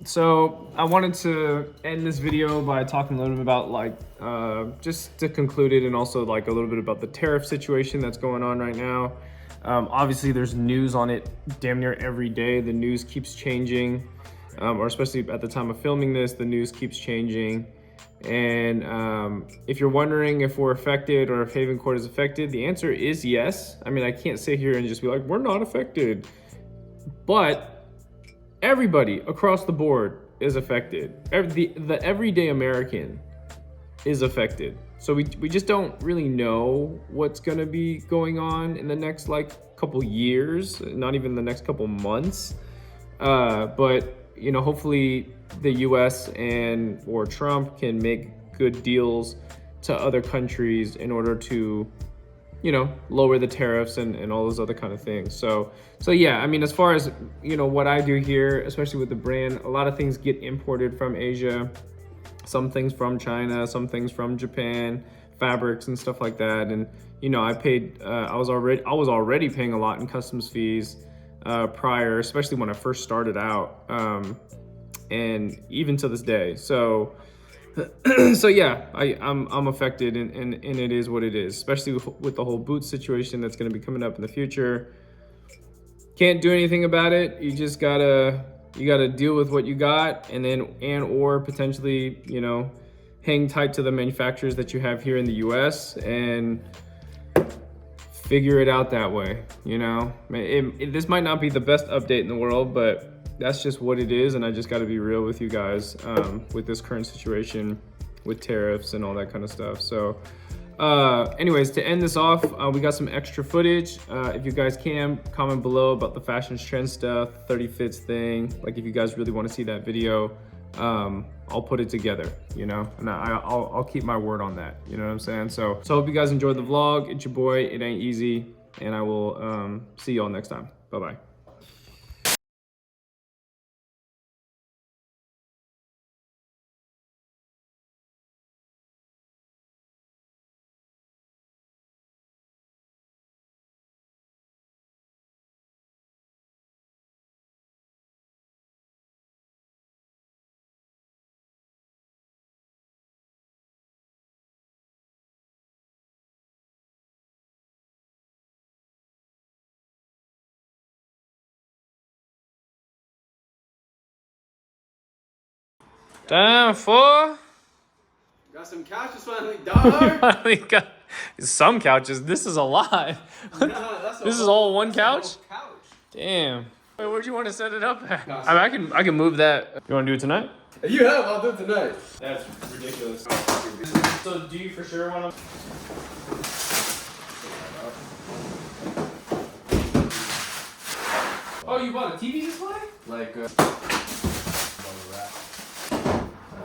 So I wanted to end this video by talking a little bit about just to conclude it, and also like a little bit about the tariff situation that's going on right now. Obviously there's news on it damn near every day. The news keeps changing, or especially at the time of filming this, the news keeps changing. And if you're wondering if we're affected or if Haven Court is affected, the answer is yes. I mean, I can't sit here and just be like, we're not affected. But everybody across the board is affected. The everyday American is affected. So we just don't really know what's gonna be going on in the next like couple years, not even the next couple months. But you know, hopefully the US or Trump can make good deals to other countries in order to, you know, lower the tariffs and all those other kind of things. So yeah, I mean, as far as, you know, what I do here, especially with the brand, a lot of things get imported from Asia, some things from China, some things from Japan, fabrics and stuff like that. And, you know, I was already paying a lot in customs fees prior, especially when I first started out, and even to this day. So yeah, I'm affected, and it is what it is, especially with the whole boot situation that's going to be coming up in the future. Can't do anything about it. You just gotta deal with what you got, or potentially, you know, hang tight to the manufacturers that you have here in the US and figure it out that way. You know, this might not be the best update in the world, but that's just what it is, and I just got to be real with you guys with this current situation with tariffs and all that kind of stuff. So anyways, to end this off, we got some extra footage. If you guys can, comment below about the fashion trend stuff, 30 fits thing. Like, if you guys really want to see that video, I'll put it together, you know, and I'll keep my word on that, you know what I'm saying? So hope you guys enjoyed the vlog. It's your boy, It Ain't Easy, and I will see y'all next time. Bye-bye. Damn, fool. Got some couches finally, dog. Finally got some couches. This is a lot. This is all one couch? Damn. Wait, where'd you want to set it up at? I mean, I can move that. You want to do it tonight? You have, I'll do it tonight. That's ridiculous. So do you for sure want to? Oh, you bought a TV display? Like,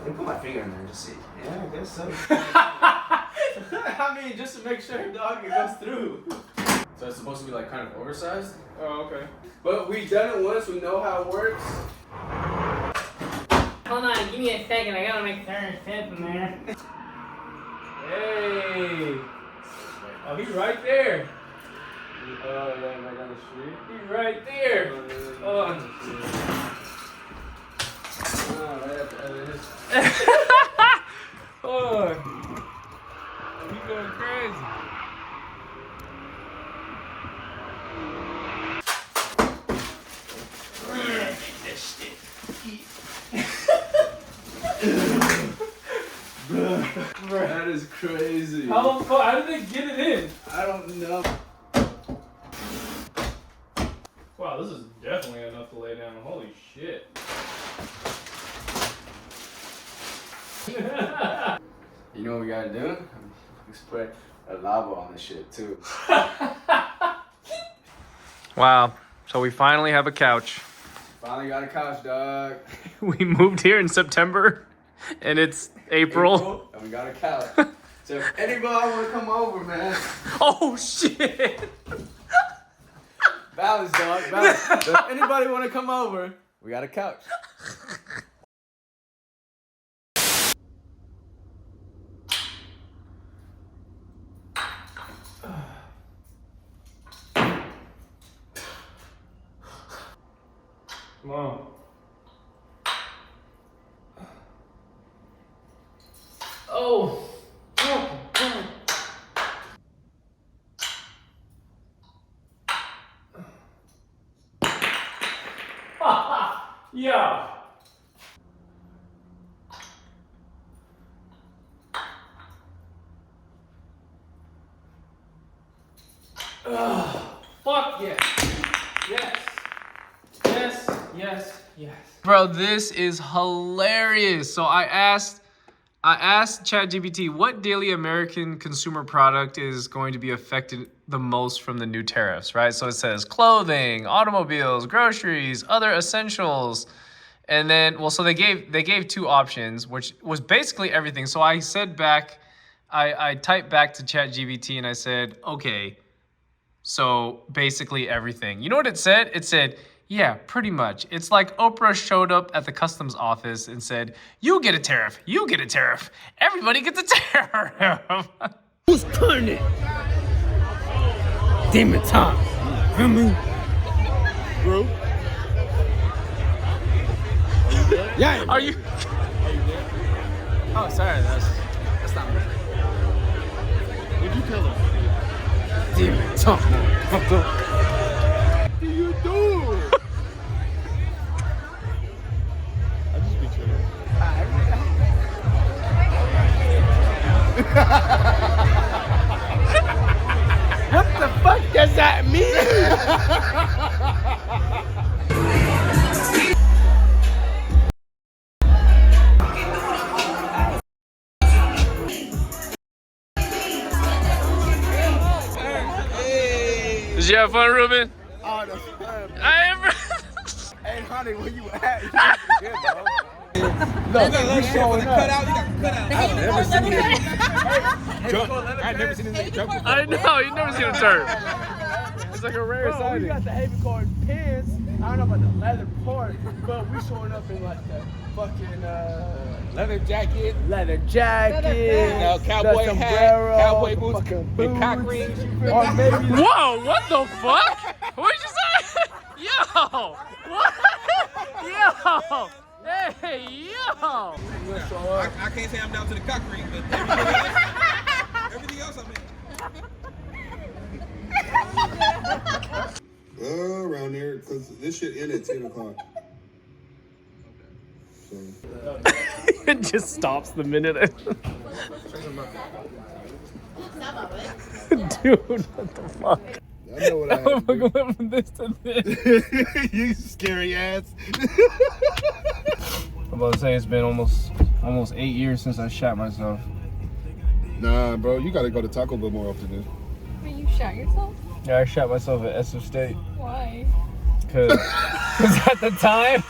Let me put my finger in there and just see. yeah, I guess so. I mean, just to make sure, dog, it goes through. So it's supposed to be like kind of oversized? Oh, okay. But we done it once, we know how it works. Hold on, give me a second. I gotta make sure it fits in there. Hey. Oh, he's right there. Oh, yeah, right down the street. He's right there. Oh. Oh, right at the other. Oh. He's going crazy. That is crazy. How did they get it in? I don't know. Wow, this is definitely enough to lay down. Holy shit. You know what we gotta do? We spray a lava on this shit too. Wow. So we finally have a couch. Finally got a couch, dog. We moved here in September, and it's April. And we got a couch. So if anybody wanna come over, man. Oh shit. Balance, dog. Balance. So if anybody wanna come over, we got a couch. Come on. Oh. Yeah. Fuck yes. Yes. Yes. Yes. Yes. Bro, this is hilarious. So I asked ChatGPT what daily American consumer product is going to be affected the most from the new tariffs, right? So it says clothing, automobiles, groceries, other essentials. And then, well, so they gave two options, which was basically everything. So I said back, I typed back to ChatGPT and I said, okay, so basically everything. You know what it said? It said, yeah, pretty much. It's like Oprah showed up at the customs office and said, you get a tariff, you get a tariff, everybody gets a tariff. Who's turning it? Demon time. Bro. Yeah. Are you? Oh, sorry. That's not me. What'd you tell her? Demon time. What do you do? I just be chilling. What the fuck does that mean? Did you have fun, Ruben? Oh, that's fun. I am. Hey, honey, where you at? You here, bro? Look, you showing up. Cut out. You got cut out. I've never seen it. Jump. I've never seen this jump. I know. You never seen a turf. It's like a rare Bro, sighting. we got the heavy card pants. I don't know about the leather part, but we showing up in like the fucking Leather jacket. leather jacket, Cowboy the hat, sombrero, cowboy the boots, fucking big cock boots, rings. or maybe Whoa! What the fuck? What did you say? Yo! What? Yo! Hey, yo! I can't say I'm down to the cock ring, but everything else I'm in. Around there, because this shit end at 10 o'clock. So. It just stops the minute. Dude, what the fuck? I know what I How am I going from this to this? You scary ass. I'm about to say it's been almost 8 years since I shot myself. Nah, bro, you gotta go to Taco Bell more often, dude. Wait, you shot yourself? Yeah, I shot myself at SF State. Why? Cause at the time,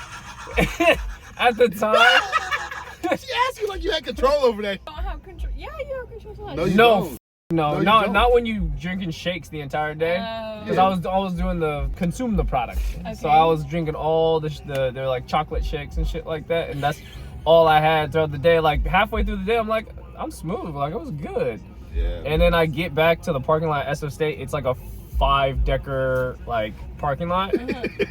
She asked you like you had control over that. You don't have control. Yeah, you have control. No, you no, don't. no, you not don't. not when you drinking shakes the entire day. Because Oh. I was doing consume the product. Okay. So I was drinking all they're like chocolate shakes and shit like that, and that's all I had throughout the day. Like halfway through the day, I'm like, I'm smooth. Like I was good. Yeah. And then I get back to the parking lot at SF State. It's like a 5-decker like parking lot,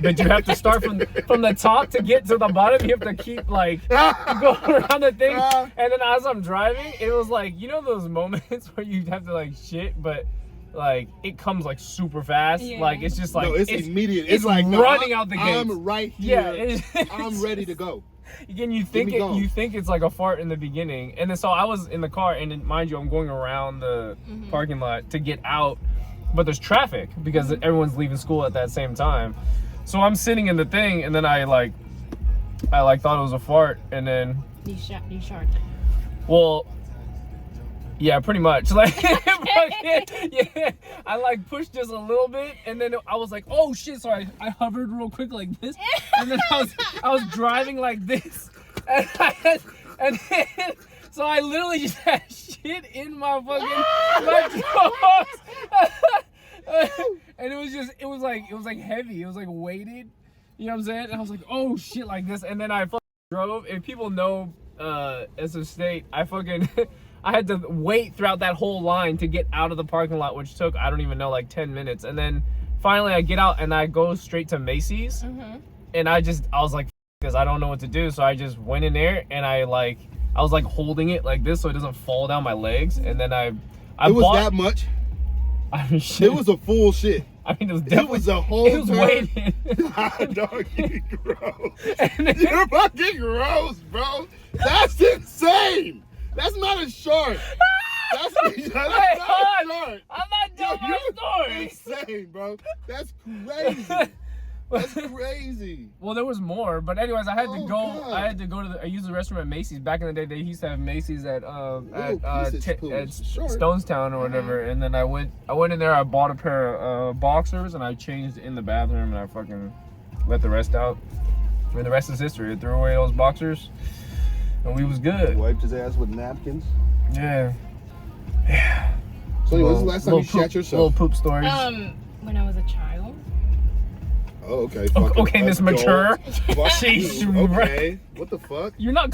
but you have to start from the top to get to the bottom. You have to keep like going around the thing, and then as I'm driving, it was like, you know those moments where you have to like shit, but like it comes like super fast. Yeah. Like it's just like No, it's immediate. It's like running out the gate. I'm right here. Yeah, I'm ready to go. Again, you Get me going. you think it's like a fart in the beginning, and then so I was in the car, and then, mind you, I'm going around the parking lot to get out, but there's traffic because everyone's leaving school at that same time. So I'm sitting in the thing, and then I thought it was a fart, and then You shot. well, yeah, pretty much. Like, yeah, I like pushed just a little bit, and then I was like, oh shit! So I hovered real quick like this, and then I was driving like this, and then so I literally just had shit in my fucking my jaws, and it was like heavy. It was like weighted. You know what I'm saying? And I was like, oh shit, like this, and then I fucking drove. And people know SF State, I had to wait throughout that whole line to get out of the parking lot, which took, I don't even know, like 10 minutes. And then finally I get out and I go straight to Macy's. And I was like, because I don't know what to do. So I just went in there and I was like holding it like this so it doesn't fall down my legs. And then I It was that much? I mean, shit. It was a full shit. I mean, it was definitely. It was a whole. It was weighted. Dog, you gross. You're fucking gross, bro. That's insane. That's not a shark. That's not a shark. I'm not done my story. Insane, bro. That's crazy. That's crazy. Well, there was more, but anyways, I had to go. God. I had to go to the. I used the restroom at Macy's. Back in the day, they used to have Macy's at Stonestown or whatever. And then I went in there. I bought a pair of boxers and I changed in the bathroom and I fucking let the rest out. And the rest is history. I threw away those boxers and we was good. Wiped his ass with napkins. Yeah. So anyway, when's the last time you shat yourself? Little poop stories. When I was a child. Oh, okay. Okay, Miss Mature. Jeez, okay. What the fuck? You're not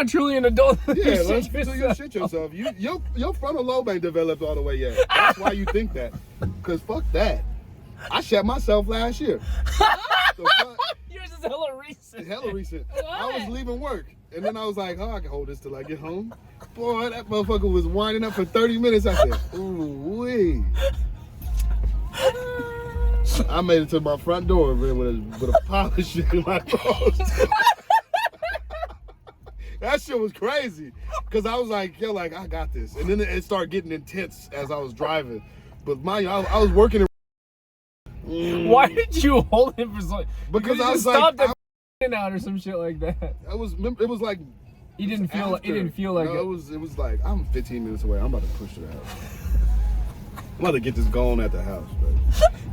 truly an adult. Yeah, let's do your shit yourself. Your frontal lobe ain't developed all the way yet. That's why you think that. Cause fuck that. I shat myself last year. The fuck? Yours is hella recent. Hella recent. What? I was leaving work, and then I was like, oh, I can hold this till I get home. Boy, that motherfucker was winding up for 30 minutes. I said, ooh wee. I made it to my front door, man, with a pile of shit in my clothes. That shit was crazy. Cause I was like, yo, like I got this. And then it started getting intense as I was driving. But mind you, I was working in Why did you hold him for so long? Because I was stopped like, at out or some shit like that. It was like It didn't feel like no, it was like I'm 15 minutes away. I'm about to push to the house. I'm about to get this going at the house, bro.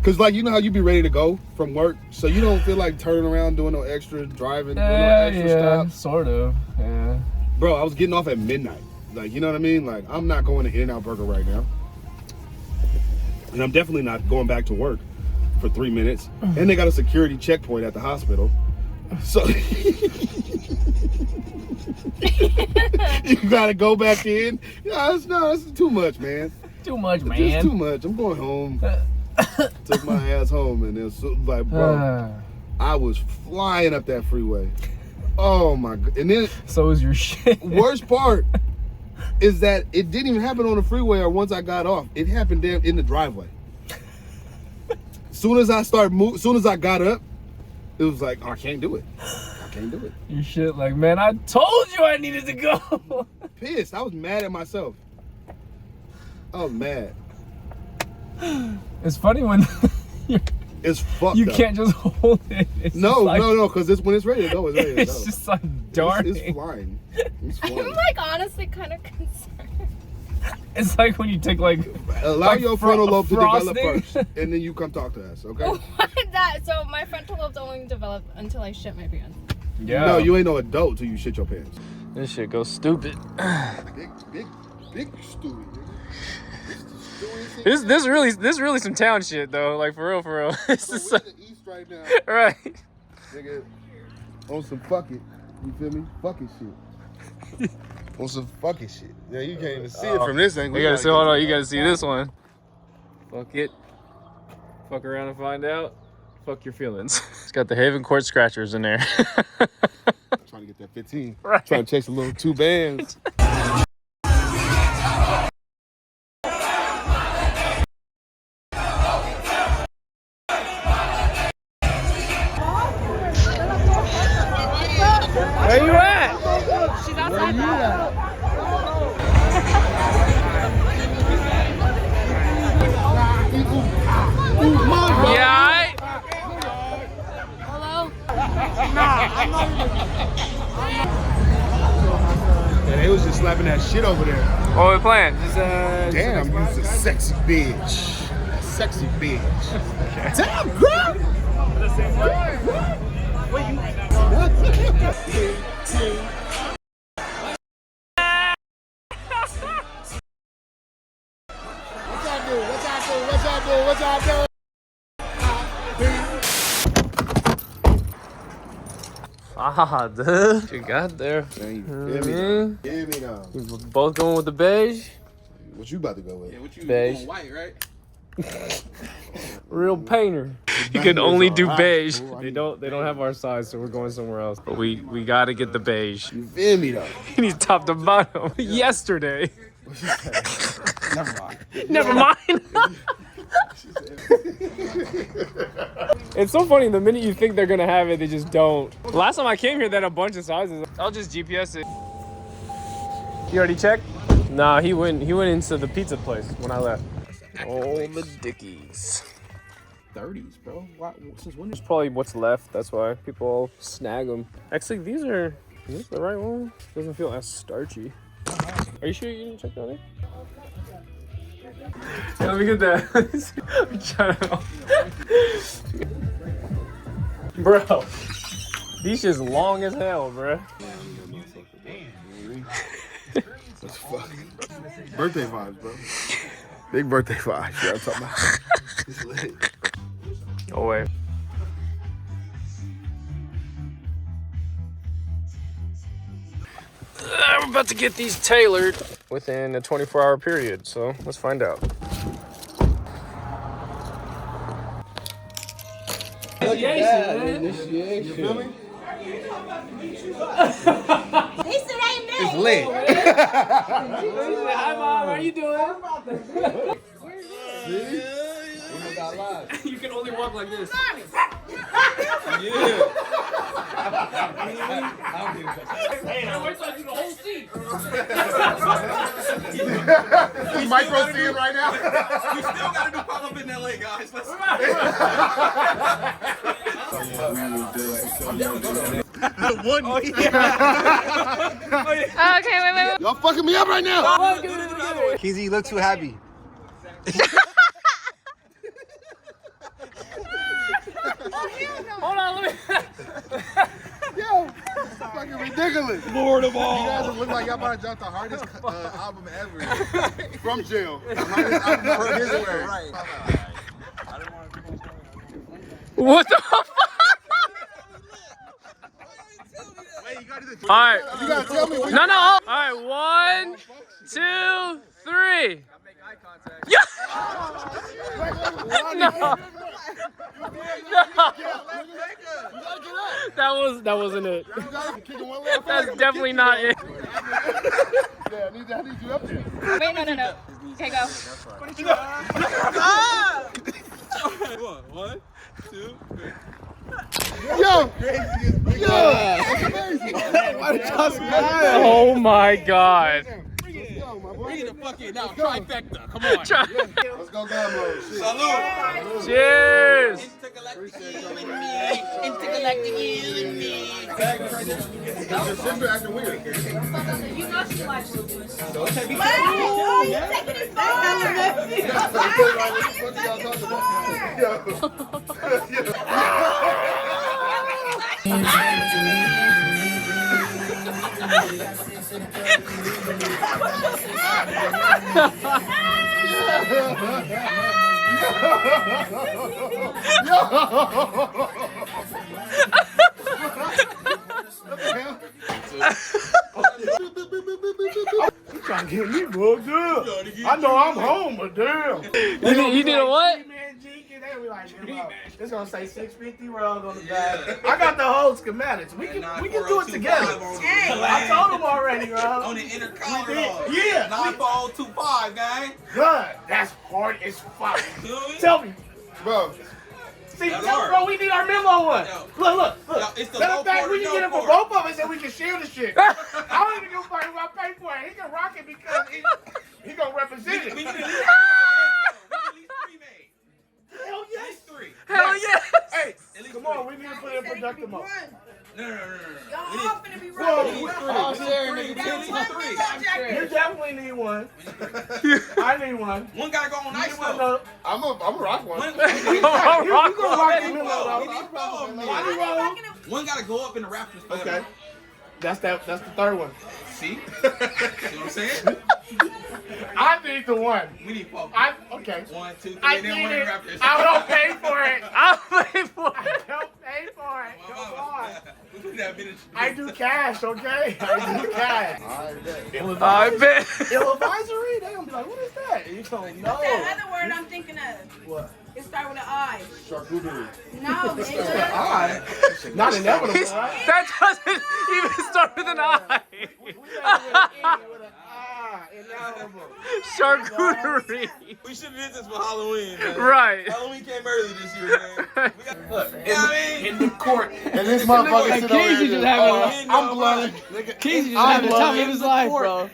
Cause like you know how you be ready to go from work, so you don't feel like turning around doing no extra driving, doing no extra stops. Sort of. Yeah. Bro, I was getting off at midnight. Like you know what I mean? Like I'm not going to In-N-Out Burger right now, and I'm definitely not going back to work for 3 minutes. And they got a security checkpoint at the hospital, so you gotta go back in. It's too much, man. Too much, man. It's too much. I'm going home. Took my ass home, and it's like, bro, I was flying up that freeway. Oh my god! And then so was your shit. Worst part is that it didn't even happen on the freeway or once I got off. It happened there in the driveway. Soon as I got up, it was like, oh, I can't do it. I can't do it. Your shit, like, man, I told you I needed to go. Pissed. I was mad at myself. I was mad. It's funny when it's fucked you up. can't just hold it. It's no, like, because when it's ready to go, it's ready to go. It's just like dark. It's flying. It's flying. I'm like honestly kind of concerned. It's like when you take like allow your frontal lobe to frosting. develop first, and then you come talk to us, okay? So my frontal lobes only develop until I shit my pants. Yeah. No, you ain't no adult till you shit your pants. This shit goes stupid. Big stupid. This really some town shit though. Like for real. This is we're in the east right now. Right. Nigga, on some fuck it. You feel me? Fuck it shit. On some fucking shit. Yeah, you can't even see it from this angle. You gotta see. Hold on. You gotta see this one. Fuck it. Fuck around and find out. Fuck your feelings. It's got the Haven Court scratchers in there. Trying to get that 15. Right. Trying to chase a little 2 bands. Where you at? She's outside now. Yeah. Hello? Yeah, they was just slapping that shit over there. What we playing? Damn, you's a sexy bitch. Sexy bitch. Damn, girl! What y'all do? Ah, dude. You got there. Give me though. We're both going with the beige. What you about to go with? Yeah, what you Beige. going white, right? Real painter. You can only do beige. They don't have our size, so we're going somewhere else. But we gotta get the beige. You feel me though? You need top to bottom. Yesterday. Never mind. Never mind. It's so funny, the minute you think they're gonna have it, they just don't. Last time I came here, they had a bunch of sizes. I'll just GPS it. You already checked? Nah, he went into the pizza place when I left. Oh, the dickies. 30s, bro. Why, since when? It's probably what's left. That's why people snag them. Actually, these are. Is this the right one? Doesn't feel as starchy. Are you sure you didn't check that in? Yeah, let me get that. Bro, these just long as hell, bro. That's fucking birthday vibes, bro. Big birthday vibes. Yeah, I'm talking about. It's lit. Oh wait. I'm about to get these tailored within a 24-hour period, so let's find out. Initiation. You feel me? It's lit. Hi, Mom. How you doing? You can only walk like this. Yeah. He's micro seeing right now. We still gotta do pop-up in LA, guys. Let's One. Okay, wait. Y'all fucking me up right now. Keezy, you look too happy. Hold on, let me. Yo, it's fucking ridiculous. Lord of all. You guys look like y'all about to drop the hardest album ever. From jail. The hardest album from Israel. Right. What the fuck? Wait, you gotta do this. All right. You gotta tell me. No. All right, 1, 2, 3. Yeah. No. That wasn't it. That's definitely not it. Yeah, I need you up there. Wait, no. Okay, go. One, two, three. Yo! That's amazing. Why did y'all smile? Oh my god. Bring it the fuck in now. Trifecta. Come on. Let's go down mode. Salute. Cheers. Intergalactic you and me. Your sister acting weird. You know she likes you. Don't take me. Oh, you taking his phone. You trying to get me booked up. I know I'm home, but damn. You did a what? It's gonna say 650 rug on the back. I got the whole schematics. We can do it together. I told him already, bro. On the inner collar. Yeah. 9425, gang. Good. That's hard as fuck. Tell me, Bro. see, bro, we need our memo one. Look. It's the Matter low of fact, port we and can no get it for port. both of us and we can share the shit. I don't even give a fuck if I pay for it. He can rock it because he gonna represent it. We need at least three made. Hell yes. At least three. Hell yes. Hey, come on, we need to put it in productive mode. No. Y'all all finna be Whoa, running. You definitely need one. I need one. One gotta go on ice One, though. though. I'm a rock one. One, You gonna rock the we middle, though. need four, man. One gotta go up in the Raptors. Okay. That's the third one. See? See what I'm saying? I need the one. We need four. Okay. 1, 2, 3, I and then need one in it. Raptors. I don't pay for it. I'll pay for I it. don't pay for it. Come on. We do that minute. I do cash, okay? I do cash. I bet. Ill advisory? They gonna be like, what is that? You don't know. What's that other word I'm thinking of? What? It starts with an I. Charcuterie. No, it I? Not inevitable, right? That doesn't even start with an I. Inevitable. Charcuterie. We should have did this for Halloween, man. Right. Halloween came early this year, man. We got, look, In the court. And this motherfucker sit over Keezy here. just having I'm bloody. Keezy just having the time of his life, bro.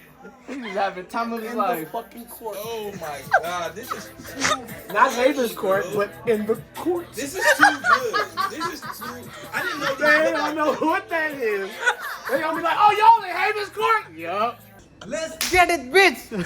He's having time of his life. Fucking court. Oh my god, this is Not Haven's court, but in the court. this is too good. This is too. I didn't know They don't know what that is. They gonna be like, oh, y'all in Haven's court? Yup. Let's get it, bitch.